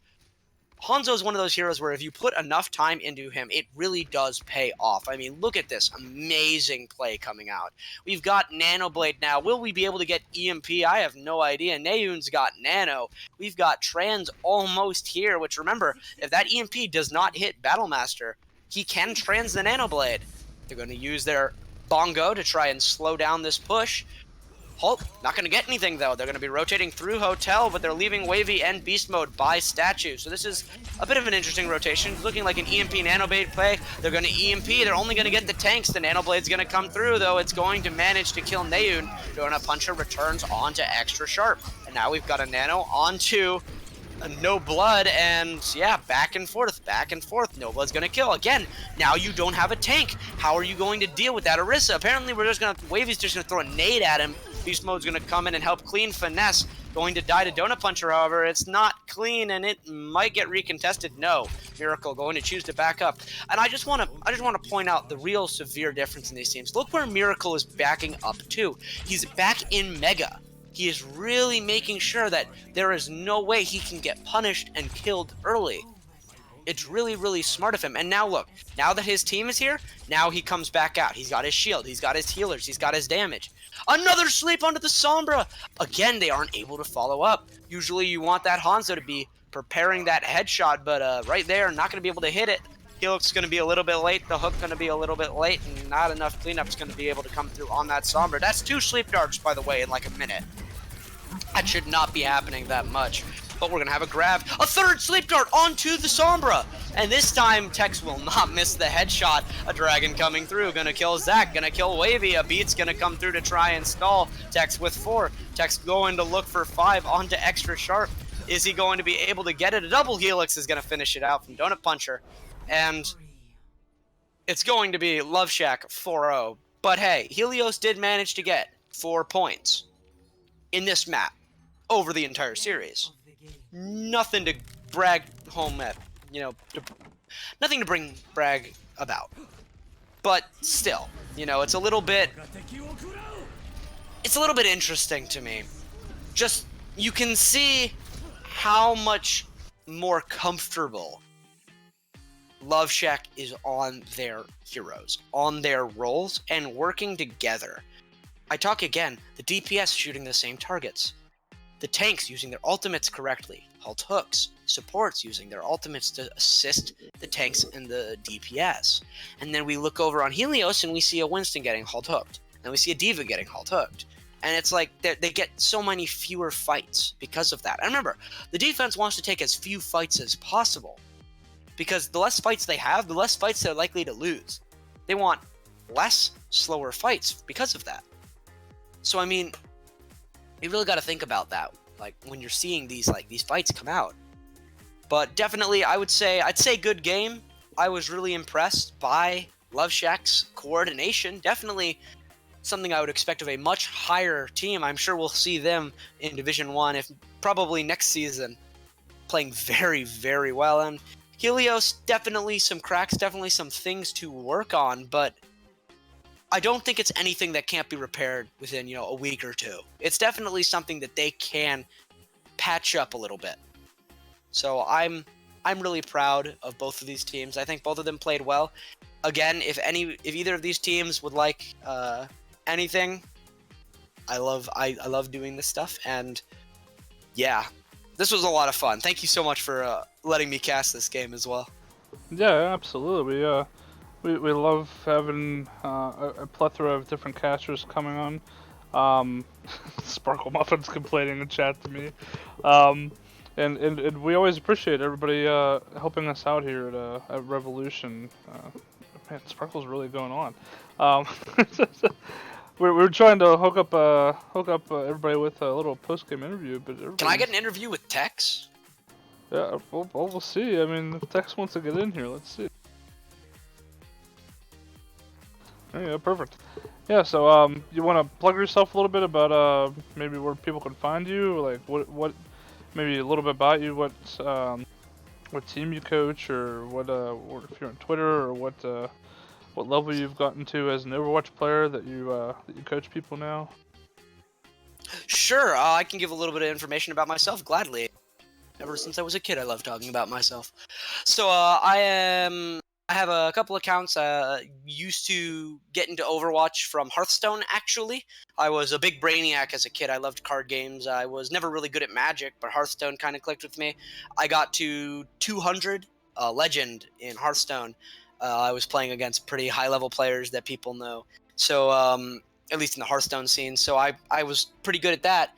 Hanzo is one of those heroes where if you put enough time into him, it really does pay off. I mean, look at this amazing play coming out. We've got Nanoblade now. Will we be able to get EMP? I have no idea. Nayun's got Nano. We've got Trans almost here, which remember, if that EMP does not hit Battlemaster, he can trans the Nanoblade. They're going to use their Bongo to try and slow down this push. Halt, not going to get anything though. They're going to be rotating through Hotel, but they're leaving Wavy and Beast Mode by statue. So this is a bit of an interesting rotation. It's looking like an EMP Nanoblade play. They're going to EMP. They're only going to get the tanks. The Nanoblade's going to come through, though. It's going to manage to kill Nayun. Donut Puncher returns onto Extra Sharp. And now we've got a Nano onto No Blood, and yeah, back and forth. No Blood's gonna kill again. Now you don't have a tank. How are you going to deal with that Orisa? Apparently Wavy's just gonna throw a nade at him. Beast Mode's gonna come in and help clean Finesse. Going to die to Donut Puncher, however, it's not clean and it might get recontested. No, Miracle going to choose to back up. And I just want to point out the real severe difference in these teams. Look where Miracle is backing up to. He's back in Mega. He is really making sure that there is no way he can get punished and killed early. It's really, really smart of him. And now look, now that his team is here, now he comes back out. He's got his shield, he's got his healers, he's got his damage. Another sleep onto the Sombra! Again, they aren't able to follow up. Usually you want that Hanzo to be preparing that headshot, but right there, not going to be able to hit it. Helix going to be a little bit late, the hook going to be a little bit late, and not enough cleanup's going to be able to come through on that Sombra. That's 2 sleep darts, by the way, in like a minute. That should not be happening that much. But we're going to have a grab. A third sleep dart onto the Sombra. And this time, Tex will not miss the headshot. A Dragon coming through. Going to kill Zac. Going to kill Wavy. A Beat's going to come through to try and stall. Tex with 4. Tex going to look for 5 onto Extra Sharp. Is he going to be able to get it? A double Helix is going to finish it out from Donut Puncher. And it's going to be Love Shack 4-0. But hey, Helios did manage to get 4 points in this map over the entire series. Nothing to brag home at, nothing to bring brag about. But still, it's a little bit interesting to me. Just, you can see how much more comfortable Love Shack is on their heroes, on their roles, and working together. I talk again, the DPS shooting the same targets, the tanks using their ultimates correctly, halt hooks, supports using their ultimates to assist the tanks and the DPS. And then we look over on Helios and we see a Winston getting halt hooked, and we see a D.Va getting halt hooked. And it's like they get so many fewer fights because of that. And remember, the defense wants to take as few fights as possible, because the less fights they have, the less fights they're likely to lose. They want less slower fights because of that. So I mean, you really got to think about that, like when you're seeing these fights come out. But definitely, I'd say good game. I was really impressed by Love Shack's coordination. Definitely something I would expect of a much higher team. I'm sure we'll see them in Division 1, if probably next season, playing very, very well. And Helios, definitely some cracks, definitely some things to work on, but I don't think it's anything that can't be repaired within, a week or two. It's definitely something that they can patch up a little bit. So I'm really proud of both of these teams. I think both of them played well. Again, if either of these teams would like anything, I love doing this stuff, and yeah, this was a lot of fun. Thank you so much for letting me cast this game as well. Yeah, absolutely. We love having a plethora of different casters coming on. Sparkle Muffin's complaining in chat to me. And we always appreciate everybody helping us out here at Revolution. Man, Sparkle's really going on. We're trying to hook up everybody with a little post-game interview, but can I get an interview with Tex? Yeah, we'll see. I mean, if Tex wants to get in here, let's see. Yeah, perfect. Yeah, so you want to plug yourself a little bit about maybe where people can find you, like what maybe a little bit about you, what team you coach, or or if you're on Twitter, or what level you've gotten to as an Overwatch player that you coach people now. Sure, I can give a little bit of information about myself gladly. Ever since I was a kid, I love talking about myself. So I have a couple accounts. Used to get into Overwatch from Hearthstone, actually. I was a big brainiac as a kid. I loved card games. I was never really good at Magic, but Hearthstone kind of clicked with me. I got to 200 Legend in Hearthstone. I was playing against pretty high-level players that people know. So, at least in the Hearthstone scene. So I was pretty good at that.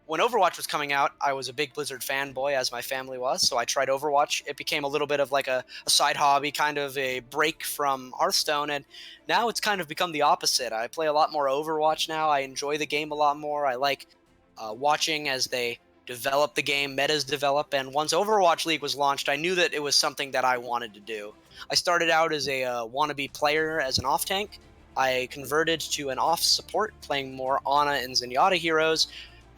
When Overwatch was coming out, I was a big Blizzard fanboy, as my family was, so I tried Overwatch. It became a little bit of like a side hobby, kind of a break from Hearthstone, and now it's kind of become the opposite. I play a lot more Overwatch now. I enjoy the game a lot more. I like watching as they develop the game, metas develop, and once Overwatch League was launched, I knew that it was something that I wanted to do. I started out as a wannabe player as an off-tank. I converted to an off-support, playing more Ana and Zenyatta heroes.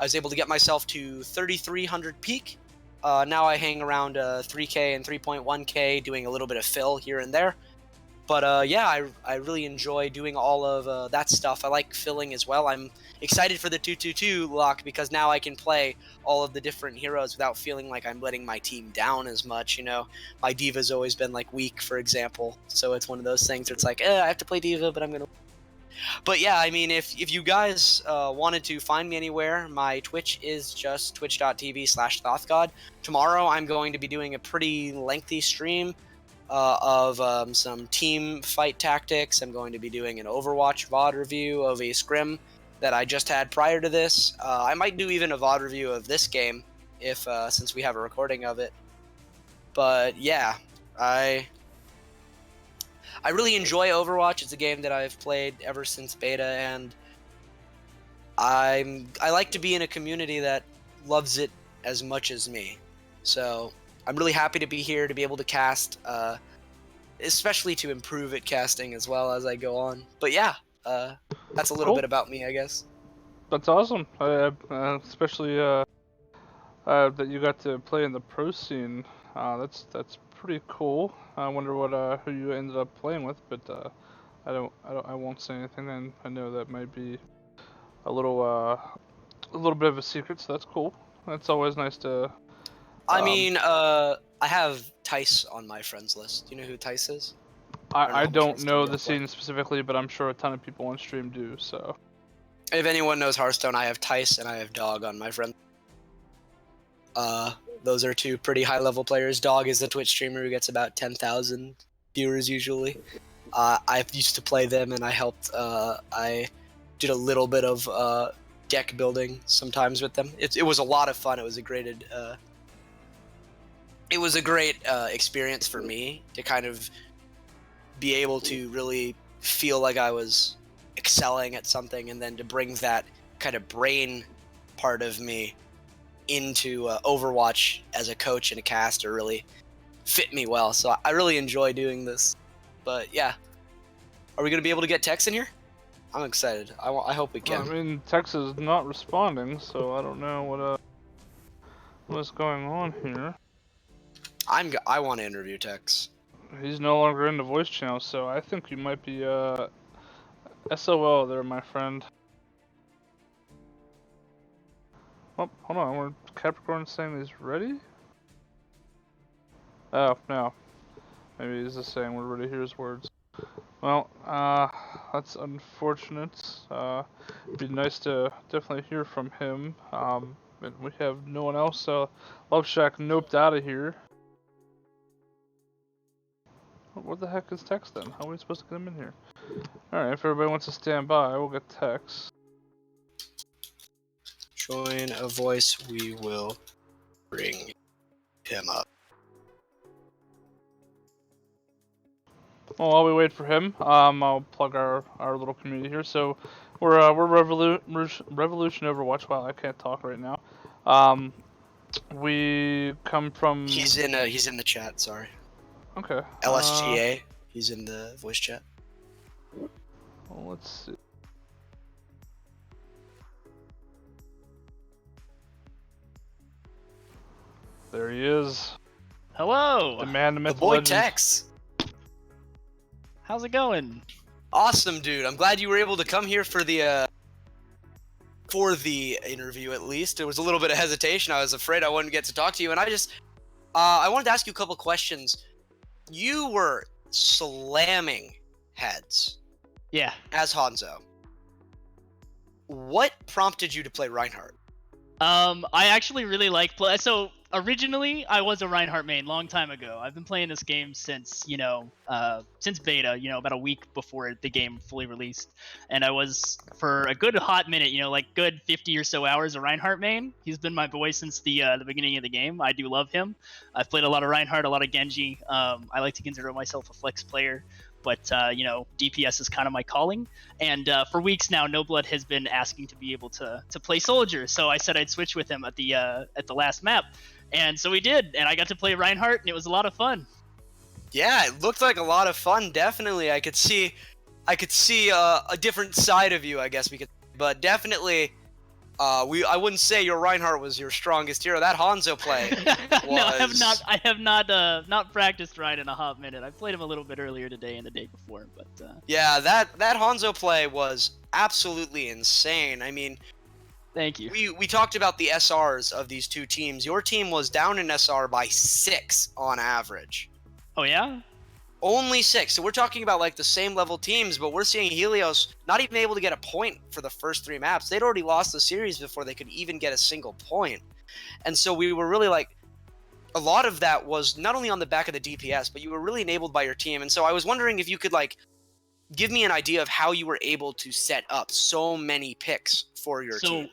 I was able to get myself to 3,300 peak. Now I hang around 3K and 3.1K, doing a little bit of fill here and there. But yeah, I really enjoy doing all of that stuff. I like filling as well. I'm excited for the 222 lock because now I can play all of the different heroes without feeling like I'm letting my team down as much. My D.Va's always been like weak, for example. So it's one of those things where it's like, I have to play D.Va, but I'm going to... But yeah, I mean, if you guys wanted to find me anywhere, my Twitch is just twitch.tv/thoughtgod. Tomorrow I'm going to be doing a pretty lengthy stream of some team fight tactics. I'm going to be doing an Overwatch VOD review of a scrim that I just had prior to this. I might do even a VOD review of this game if since we have a recording of it. But yeah, I really enjoy Overwatch. It's a game that I've played ever since beta, and I like to be in a community that loves it as much as me. So I'm really happy to be here to be able to cast, especially to improve at casting as well as I go on. But yeah, that's a little bit about me, I guess. That's awesome. Especially that you got to play in the pro scene. That's pretty cool. I wonder who you ended up playing with, but I won't say anything. And I know that might be a little bit of a secret, so that's cool. That's always nice to. I mean, I have Tice on my friends list. Do you know who Tice is? I how much don't know Hearthstone the you play. scene specifically, but I'm sure a ton of people on stream do. So If anyone knows Hearthstone, I have Tice and I have Dog on my friend. Those are two pretty high-level players. Dog is a Twitch streamer who gets about 10,000 viewers usually. I used to play them, and I helped. I did a little bit of deck building sometimes with them. It was a lot of fun. It was a great experience for me to kind of be able to really feel like I was excelling at something, and then to bring that kind of brain part of me into Overwatch as a coach and a caster really fit me well. So I really enjoy doing this. But yeah, are we going to be able to get Tex in here? I'm excited. I hope we can. I mean, Tex is not responding, so I don't know what's going on here. I want to interview Tex. He's no longer in the voice channel, so I think you might be SOL there, my friend. Oh, hold on. We're Capricorn saying he's ready? Oh, no. Maybe he's just saying we're ready to hear his words. Well, that's unfortunate. It'd be nice to definitely hear from him. But we have no one else, so Love Shack noped out of here. What the heck is Tex then? How are we supposed to get him in here? Alright, if everybody wants to stand by, we'll get Tex. Join a voice, we will bring him up. Well, while we wait for him, I'll plug our little community here. So we're Revolution Overwatch. Wow, I can't talk right now. We come from. He's in the chat. Sorry. Okay. LSGA. He's in the voice chat. Well, let's see. There he is. Hello. The man, the myth, The boy legend. Tex. How's it going? Awesome, dude. I'm glad you were able to come here for the interview. At least it was a little bit of hesitation. I was afraid I wouldn't get to talk to you, and I wanted to ask you a couple questions. You were slamming heads Yeah. as Hanzo. What prompted you to play Reinhardt? I actually really like play. So originally, I was a Reinhardt main long time ago. I've been playing this game since since beta. About a week before the game fully released, and I was for a good hot minute. Like good 50 or so hours a Reinhardt main. He's been my boy since the beginning of the game. I do love him. I've played a lot of Reinhardt, a lot of Genji. I like to consider myself a flex player. But DPS is kind of my calling, and for weeks now, No Blood has been asking to be able to play Soldier. So I said I'd switch with him at the last map, and so we did, and I got to play Reinhardt, and it was a lot of fun. Yeah, it looked like a lot of fun. Definitely, I could see a different side of you. I guess but definitely, I wouldn't say your Reinhardt was your strongest hero. That Hanzo play was. No, I have not practiced Ryan in a hot minute. I played him a little bit earlier today and the day before, but. Yeah, that Hanzo play was absolutely insane. I mean, thank you. We talked about the SRs of these two teams. Your team was down in SR by 6 on average. Oh yeah? Only 6. So we're talking about like the same level teams, but we're seeing Helios not even able to get a point for the first 3 maps. They'd already lost the series before they could even get a single point. And so we were really like, a lot of that was not only on the back of the DPS, but you were really enabled by your team. And so I was wondering if you could like give me an idea of how you were able to set up so many picks for your team.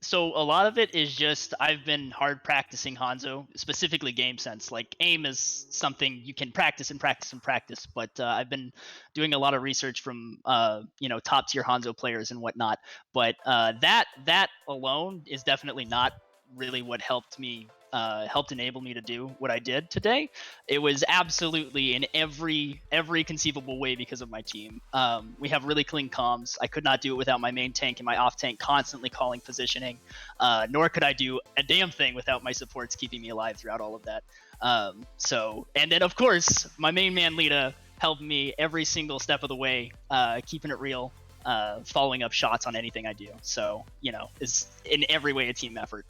So a lot of it is just I've been hard practicing Hanzo, specifically game sense. Like aim is something you can practice and practice and practice, but I've been doing a lot of research from top tier Hanzo players and whatnot. But that alone is definitely not really what helped enable me to do what I did today. It was absolutely in every conceivable way because of my team. We have really clean comms. I could not do it without my main tank and my off tank constantly calling positioning, nor could I do a damn thing without my supports keeping me alive throughout all of that. And then of course my main man Lita helped me every single step of the way, keeping it real, following up shots on anything I do. So it's in every way a team effort.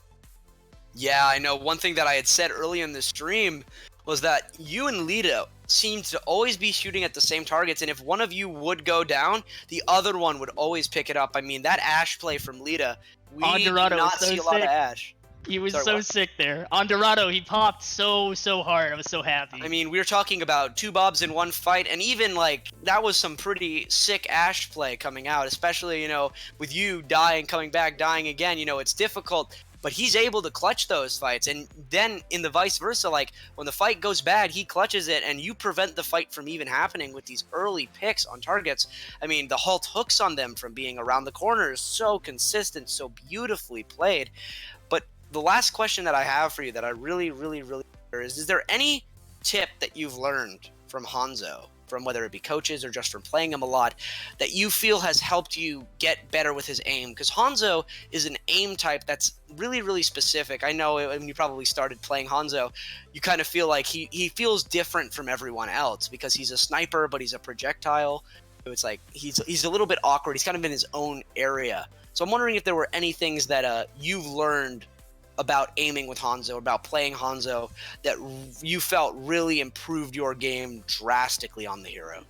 Yeah, I know. One thing that I had said early in the stream was that you and Lita seemed to always be shooting at the same targets, and if one of you would go down, the other one would always pick it up. I mean, that Ash play from Lita, we did Dorado was not so see a lot of sick. Ash. He was Sorry, so what? sick there. On Dorado, he popped so hard. I was so happy. I mean, we were talking about 2 Bobs in one fight, and even, like, that was some pretty sick Ash play coming out, especially, you know, with you dying, coming back, dying again. You know, it's difficult, but he's able to clutch those fights. And then in the vice versa, like, when the fight goes bad, he clutches it, and you prevent the fight from even happening with these early picks on targets. I mean, the halt hooks on them from being around the corner is so consistent, so beautifully played. But the last question that I have for you that I really is there any tip that you've learned from Hanzo, from whether it be coaches or just from playing him a lot, that you feel has helped you get better with his aim? Because Hanzo is an aim type that's really specific. I know when you probably started playing Hanzo, you kind of feel like he feels different from everyone else because he's a sniper, but he's a projectile. So it's like he's a little bit awkward. He's kind of in his own area. So I'm wondering if there were any things that you've learned about aiming with Hanzo, about playing Hanzo, that you felt really improved your game drastically on the hero.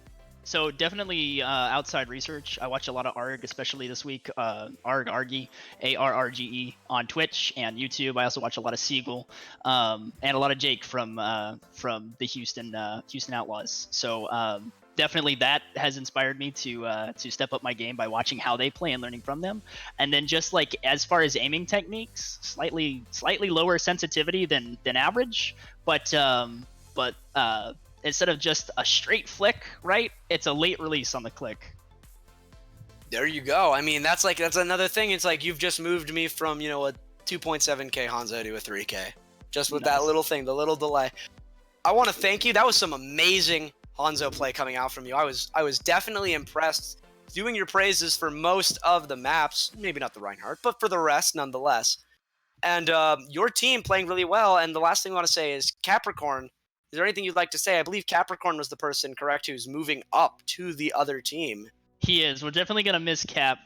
So definitely outside research. I watch a lot of ARG, especially this week. Argy, ARRGE on Twitch and YouTube. I also watch a lot of Siegel and a lot of Jake from the Houston Outlaws. So definitely that has inspired me to step up my game by watching how they play and learning from them. And then just like as far as aiming techniques, slightly lower sensitivity than average, but instead of just a straight flick, right? It's a late release on the click. There you go. I mean, that's another thing. It's like you've just moved me from, you know, a 2.7K Hanzo to a 3K. Just with that little thing, the little delay. I want to thank you. That was some amazing Hanzo play coming out from you. I was definitely impressed. Doing your praises for most of the maps, maybe not the Reinhardt, but for the rest nonetheless. And your team playing really well. And the last thing I want to say is Capricorn. Is there anything you'd like to say? I believe Capricorn was the person, correct, who's moving up to the other team. He is. We're definitely gonna miss Cap.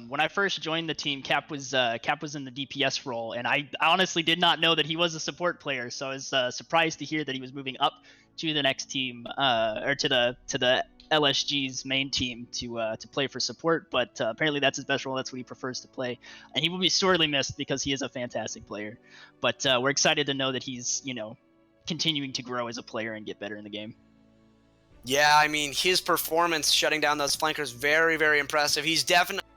When I first joined the team, Cap was in the DPS role, and I honestly did not know that he was a support player. So I was surprised to hear that he was moving up to the next team, or to the LSG's main team to play for support. But apparently that's his best role. That's what he prefers to play, and he will be sorely missed because he is a fantastic player. But we're excited to know that he's continuing to grow as a player and get better in the game. Yeah, I mean, his performance shutting down those flankers, very impressive. He's definitely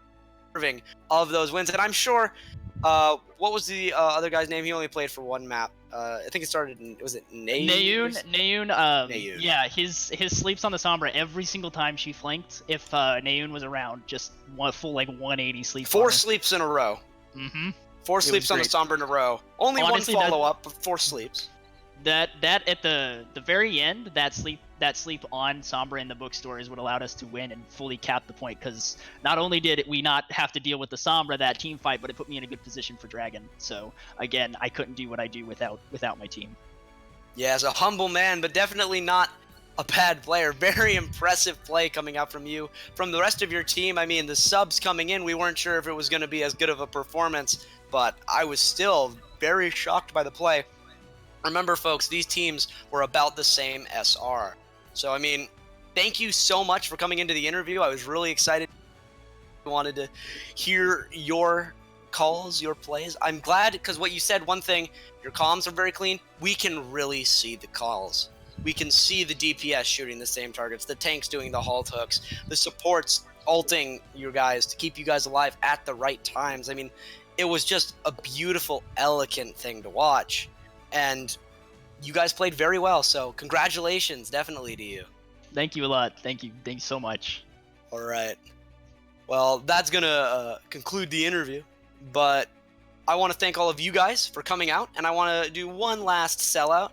deserving of those wins. And I'm sure, what was the other guy's name? He only played for one map. I think it started in, was it Nayun? Nayun. Yeah, his sleeps on the Sombra every single time she flanked. If Nayun was around, just one full 180 sleep. 4 sleeps in a row. Mm-hmm. 4 sleeps on the Sombra in a row. Only honestly, one follow-up, but 4 sleeps. That at the very end, that sleep on Sombra in the bookstore is what allowed us to win and fully cap the point, because not only did we not have to deal with the Sombra that team fight, but it put me in a good position for Dragon. So again, I couldn't do what I do without my team. Yeah, as a humble man, but definitely not a bad player. Very impressive play coming out from you. From the rest of your team, I mean, the subs coming in, we weren't sure if it was going to be as good of a performance, but I was still very shocked by the play. Remember, folks, these teams were about the same SR. So, I mean, thank you so much for coming into the interview. I was really excited. I wanted to hear your calls, your plays. I'm glad, because what you said, one thing, your comms are very clean. We can really see the calls. We can see the DPS shooting the same targets, the tanks doing the halt hooks, the supports ulting you guys to keep you guys alive at the right times. I mean, it was just a beautiful, elegant thing to watch. And you guys played very well, so congratulations, definitely to you. Thank you a lot. Thank you so much. All right. Well, that's going to conclude the interview, but I want to thank all of you guys for coming out, and I want to do one last sellout.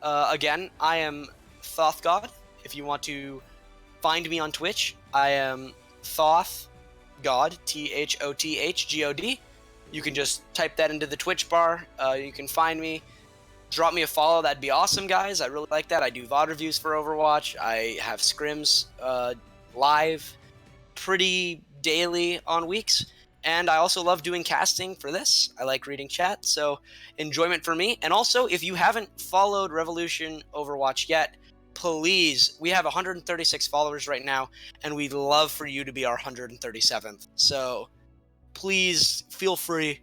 Again, I am Thoth God. If you want to find me on Twitch, I am Thoth God, THOTHGOD. You can just type that into the Twitch bar. You can find me. Drop me a follow. That'd be awesome, guys. I really like that. I do VOD reviews for Overwatch. I have scrims live pretty daily on weeks. And I also love doing casting for this. I like reading chat, so enjoyment for me. And also, if you haven't followed Revolution Overwatch yet, please, we have 136 followers right now, and we'd love for you to be our 137th. So please feel free,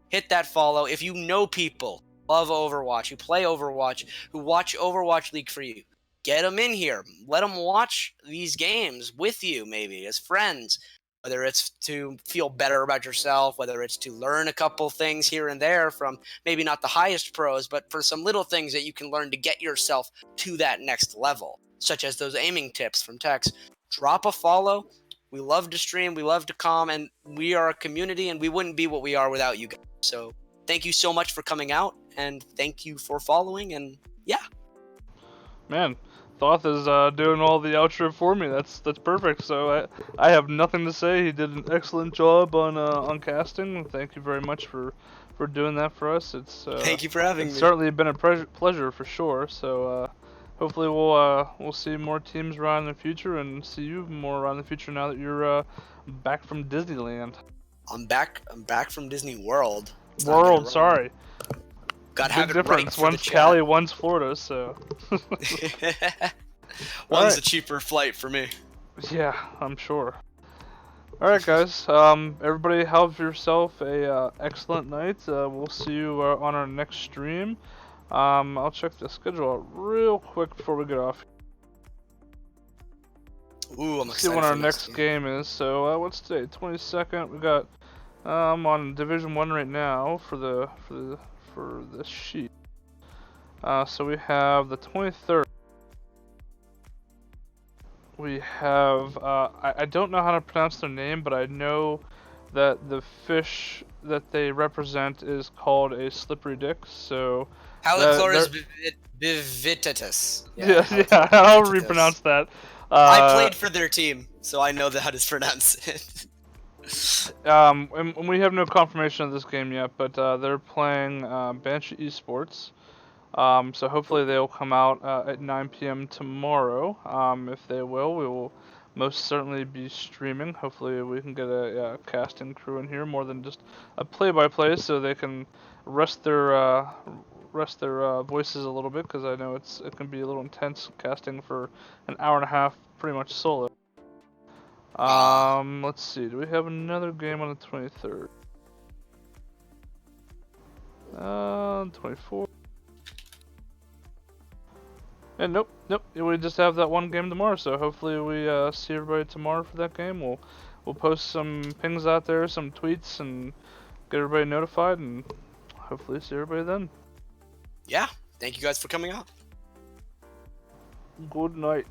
hit that follow. If you know people who love Overwatch, who play Overwatch, who watch Overwatch League for you, get them in here. Let them watch these games with you, maybe as friends. Whether it's to feel better about yourself, whether it's to learn a couple things here and there from maybe not the highest pros, but for some little things that you can learn to get yourself to that next level, such as those aiming tips from Tex. Drop a follow. We love to stream, we love to comm, and we are a community, and we wouldn't be what we are without you guys. So thank you so much for coming out, and thank you for following, and yeah. Man, Thoth is doing all the outro for me. That's perfect. So I have nothing to say. He did an excellent job on casting. Thank you very much for doing that for us. It's Thank you for having it's me. certainly been a pleasure for sure. So hopefully we'll see more teams around in the future and see you more around in the future now that you're back from Disneyland. I'm back from Disney World. World, sorry. Gotta Big have it difference. right for One's the Cali, one's Florida. So. One's right. a cheaper flight for me. Yeah, I'm sure. Alright guys, everybody have yourself a excellent night. We'll see you on our next stream. I'll check the schedule out real quick before we get off. Ooh, I'm See excited when for our the next game is. So what's today? 22nd. We got I'm on Division 1 right now for this sheet. So we have the 23rd. We have, I don't know how to pronounce their name, but I know that the fish that they represent is called a slippery dick, so... Halichlorus bivitatus. Yeah, I'll repronounce that. I played for their team, so I know how to pronounce it. And we have no confirmation of this game yet, but they're playing Banshee eSports. So hopefully they'll come out at 9 p.m. tomorrow. If they will, we will most certainly be streaming. Hopefully we can get a casting crew in here more than just a play-by-play, so they can rest their voices a little bit, because I know it can be a little intense casting for an hour and a half, pretty much solo. Let's see. Do we have another game on the 23rd? 24th. And nope. We just have that one game tomorrow, so hopefully we see everybody tomorrow for that game. We'll post some pings out there, some tweets, and get everybody notified, and hopefully see everybody then. Yeah, thank you guys for coming out. Good night.